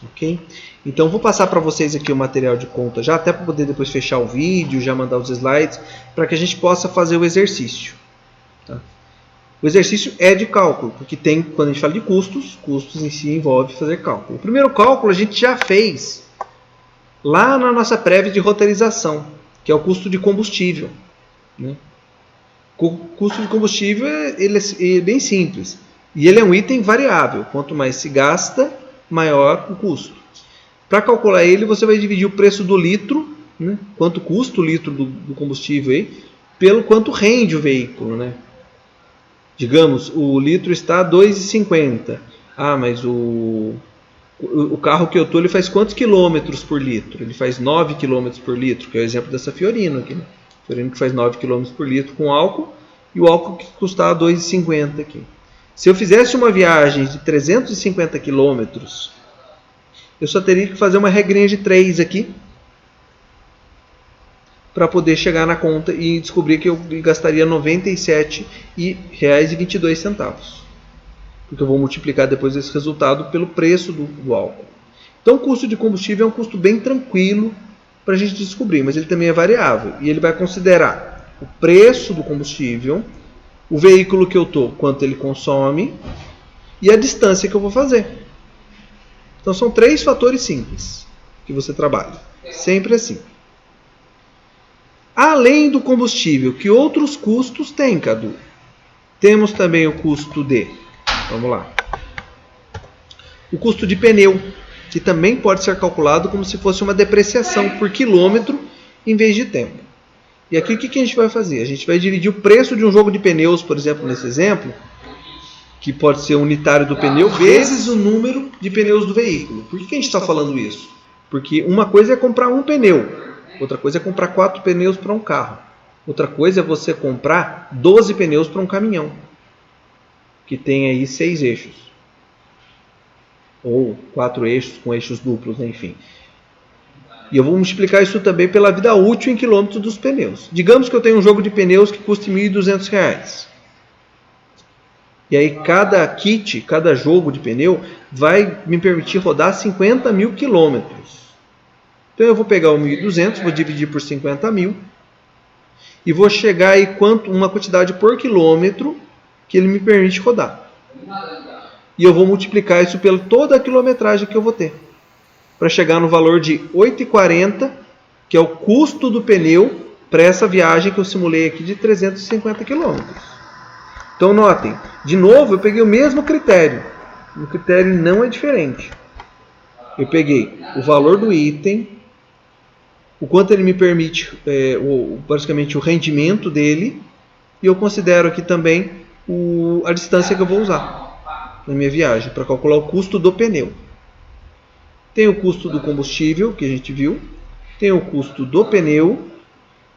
Ok? Então vou passar para vocês aqui o material de conta já, até para poder depois fechar o vídeo, já mandar os slides, para que a gente possa fazer o exercício. Tá? O exercício é de cálculo, porque tem, quando a gente fala de custos, custos em si envolve fazer cálculo. O primeiro cálculo a gente já fez lá na nossa prévia de roteirização, que é o custo de combustível. Né? O custo de combustível ele é bem simples. E ele é um item variável. Quanto mais se gasta, maior o custo. Para calcular ele, você vai dividir o preço do litro, né? Quanto custa o litro do combustível aí, pelo quanto rende o veículo. Né? Digamos, o litro está a R$ 2,50. Ah, mas o carro que eu estou, ele faz quantos quilômetros por litro? Ele faz 9 quilômetros por litro, que é o exemplo dessa Fiorino aqui. Né? Fiorino que faz 9 quilômetros por litro com álcool, e o álcool que custava R$ 2,50 aqui. Se eu fizesse uma viagem de 350 quilômetros, eu só teria que fazer uma regrinha de 3 aqui, para poder chegar na conta e descobrir que eu gastaria R$ 97,22. Porque eu vou multiplicar depois esse resultado pelo preço do álcool. Então o custo de combustível é um custo bem tranquilo para a gente descobrir, mas ele também é variável. E ele vai considerar o preço do combustível, o veículo que eu estou, quanto ele consome, e a distância que eu vou fazer. Então são 3 fatores simples que você trabalha. Sempre assim. Além do combustível, que outros custos tem, Cadu? Temos também o custo de... Vamos lá. O custo de pneu, que também pode ser calculado como se fosse uma depreciação por quilômetro em vez de tempo. E aqui o que a gente vai fazer? A gente vai dividir o preço de um jogo de pneus, por exemplo, nesse exemplo, que pode ser unitário do pneu, vezes o número de pneus do veículo. Por que a gente está falando isso? Porque uma coisa é comprar um pneu, outra coisa é comprar 4 pneus para um carro. Outra coisa é você comprar 12 pneus para um caminhão, que tem aí 6 eixos. Ou 4 eixos com eixos duplos, enfim. E eu vou multiplicar isso também pela vida útil em quilômetros dos pneus. Digamos que eu tenho um jogo de pneus que custe R$ 1.200. E aí cada kit, cada jogo de pneu vai me permitir rodar 50 mil quilômetros. Então eu vou pegar o 1.200, vou dividir por 50 mil. E vou chegar aí uma quantidade por quilômetro que ele me permite rodar. E eu vou multiplicar isso pela toda a quilometragem que eu vou ter, para chegar no valor de 8,40, que é o custo do pneu para essa viagem que eu simulei aqui de 350 km. Então notem, de novo eu peguei o mesmo critério. O critério não é diferente. Eu peguei o valor do item, o quanto ele me permite, basicamente o rendimento dele, e eu considero aqui também a distância que eu vou usar na minha viagem, para calcular o custo do pneu. Tem o custo do combustível, que a gente viu, tem o custo do pneu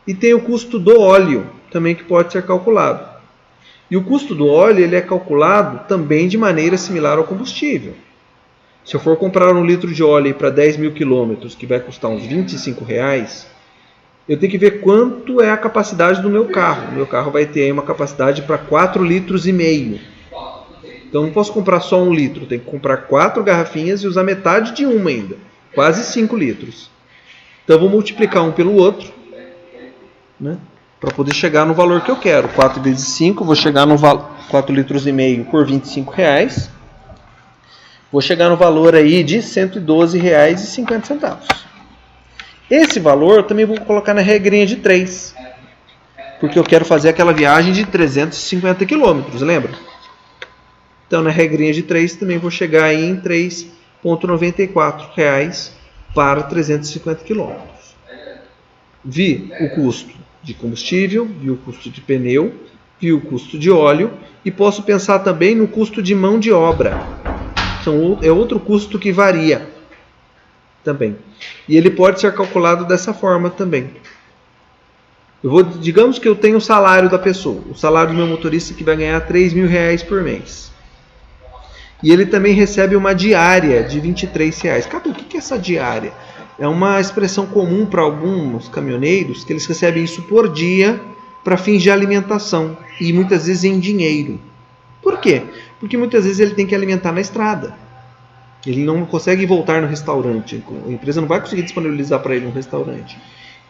e tem o custo do óleo, também que pode ser calculado. E o custo do óleo ele é calculado também de maneira similar ao combustível. Se eu for comprar 1 litro de óleo para 10 mil quilômetros, que vai custar uns R$25, eu tenho que ver quanto é a capacidade do meu carro. O meu carro vai ter aí uma capacidade para 4,5 litros. Então não posso comprar só 1 litro, tenho que comprar 4 garrafinhas e usar metade de uma ainda, quase 5 litros. Então eu vou multiplicar um pelo outro, né, para poder chegar no valor que eu quero. 4 vezes 5, vou chegar no 4,5 litros por R$25. Vou chegar no valor aí de R$112,50. Esse valor eu também vou colocar na regrinha de 3, porque eu quero fazer aquela viagem de 350 km, lembra? Então, na regrinha de 3, também vou chegar aí em R$3,94 para 350 km. Vi o custo de combustível, vi o custo de pneu, vi o custo de óleo e posso pensar também no custo de mão de obra. É outro custo que varia também. E ele pode ser calculado dessa forma também. Digamos que eu tenho o salário da pessoa, o salário do meu motorista que vai ganhar R$3.000 por mês. E ele também recebe uma diária de R$23. Cadu, o que é essa diária? É uma expressão comum para alguns caminhoneiros, que eles recebem isso por dia para fins de alimentação, e muitas vezes em dinheiro. Por quê? Porque muitas vezes ele tem que alimentar na estrada. Ele não consegue voltar no restaurante. A empresa não vai conseguir disponibilizar para ele um restaurante.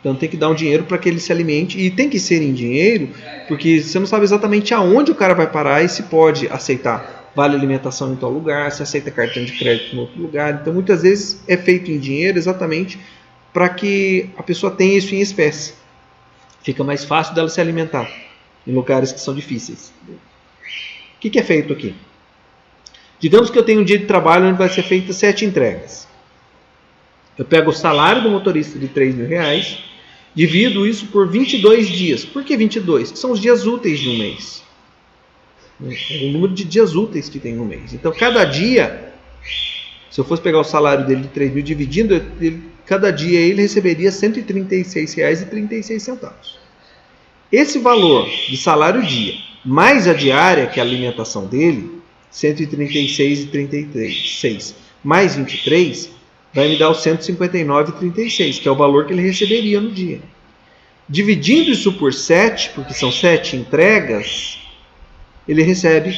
Então tem que dar um dinheiro para que ele se alimente. E tem que ser em dinheiro, porque você não sabe exatamente aonde o cara vai parar e se pode aceitar vale alimentação em tal lugar, se aceita cartão de crédito em outro lugar. Então muitas vezes é feito em dinheiro exatamente para que a pessoa tenha isso em espécie. Fica mais fácil dela se alimentar em lugares que são difíceis. O que é feito aqui? Digamos que eu tenho um dia de trabalho onde vai ser feita 7 entregas. Eu pego o salário do motorista de R$3.000, divido isso por 22 dias. Por que 22? Que são os dias úteis de um mês. É o número de dias úteis que tem no mês. Então, cada dia, se eu fosse pegar o salário dele de 3.000 dividindo, cada dia ele receberia R$136,36. Esse valor de salário dia, mais a diária, que é a alimentação dele, R$136,36, mais 23, vai me dar o R$159,36, que é o valor que ele receberia no dia. Dividindo isso por 7, porque são 7 entregas, ele recebe,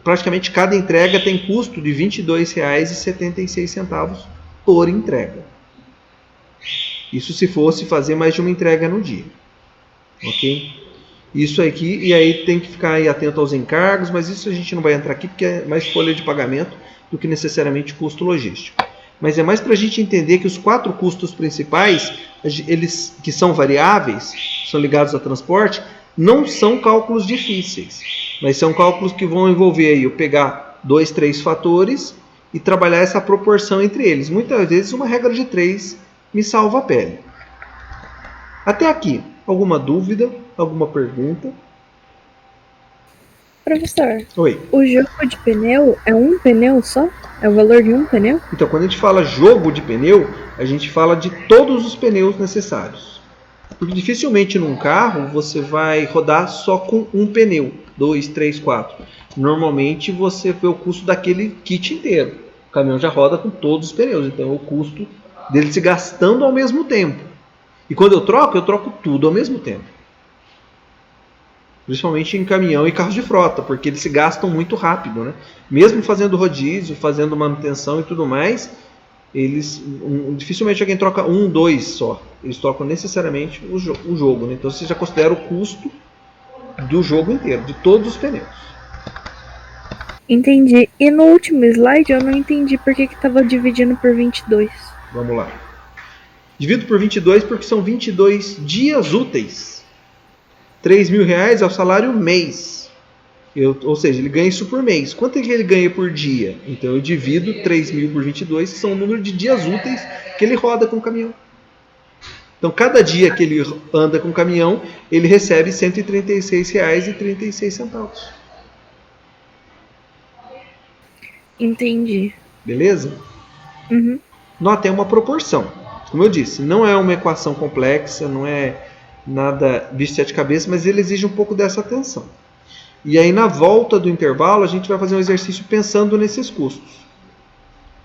praticamente cada entrega tem custo de R$22,76 por entrega. Isso se fosse fazer mais de uma entrega no dia. Ok? Isso aqui, e aí tem que ficar aí atento aos encargos, mas isso a gente não vai entrar aqui porque é mais folha de pagamento do que necessariamente custo logístico. Mas é mais para a gente entender que os 4 custos principais, eles que são variáveis, são ligados a transporte, não são cálculos difíceis, mas são cálculos que vão envolver aí eu pegar 2, 3 fatores e trabalhar essa proporção entre eles. Muitas vezes uma regra de 3 me salva a pele. Até aqui, alguma dúvida? Alguma pergunta? Professor, Oi. O jogo de pneu é um pneu só? É o valor de um pneu? Então, quando a gente fala jogo de pneu, a gente fala de todos os pneus necessários. Porque dificilmente num carro você vai rodar só com um pneu, 2, 3, 4. Normalmente você vê o custo daquele kit inteiro. O caminhão já roda com todos os pneus, então é o custo dele se gastando ao mesmo tempo. E quando eu troco tudo ao mesmo tempo. Principalmente em caminhão e carros de frota, porque eles se gastam muito rápido, né? Mesmo fazendo rodízio, fazendo manutenção e tudo mais, dificilmente alguém troca 1, 2 só. Eles trocam necessariamente o jogo, né? Então você já considera o custo do jogo inteiro, de todos os pneus. Entendi. E no último slide eu não entendi por que estava dividindo por 22. Vamos lá. Divido por 22 porque são 22 dias úteis. R$3.000 é o salário mês. Ou seja, ele ganha isso por mês. Quanto é que ele ganha por dia? Então eu divido 3.000 por 22, que são o número de dias úteis que ele roda com o caminhão. Então cada dia que ele anda com o caminhão, ele recebe R$136,36. Entendi. Beleza? Uhum. Nota, é uma proporção. Como eu disse, não é uma equação complexa, não é nada bicho de 7 cabeças, mas ele exige um pouco dessa atenção. E aí na volta do intervalo a gente vai fazer um exercício pensando nesses custos.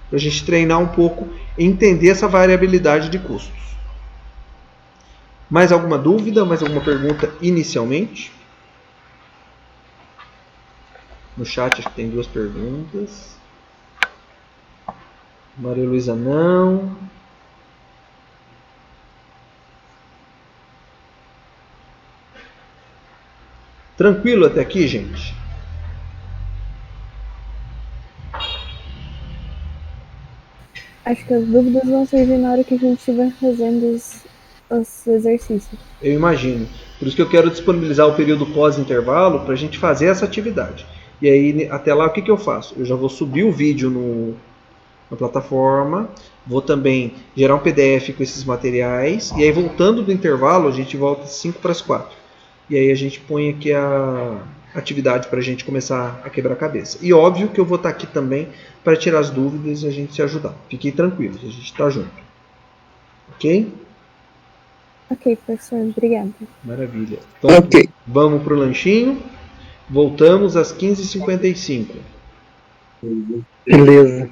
Para a gente treinar um pouco e entender essa variabilidade de custos. Mais alguma dúvida? Mais alguma pergunta inicialmente? No chat acho que tem 2 perguntas. Maria Luísa não. Tranquilo até aqui, gente? Acho que as dúvidas vão surgir na hora que a gente estiver fazendo os exercícios. Eu imagino. Por isso que eu quero disponibilizar o período pós-intervalo para a gente fazer essa atividade. E aí, até lá, o que eu faço? Eu já vou subir o vídeo na plataforma, vou também gerar um PDF com esses materiais, e aí voltando do intervalo, a gente volta 5 para as 4. E aí a gente põe aqui a atividade para a gente começar a quebrar a cabeça. E óbvio que eu vou estar aqui também para tirar as dúvidas e a gente se ajudar. Fiquem tranquilos, a gente está junto. Ok? Ok, professor, obrigada. Maravilha. Então, Ok. vamos para o lanchinho. Voltamos às 15h55. Beleza.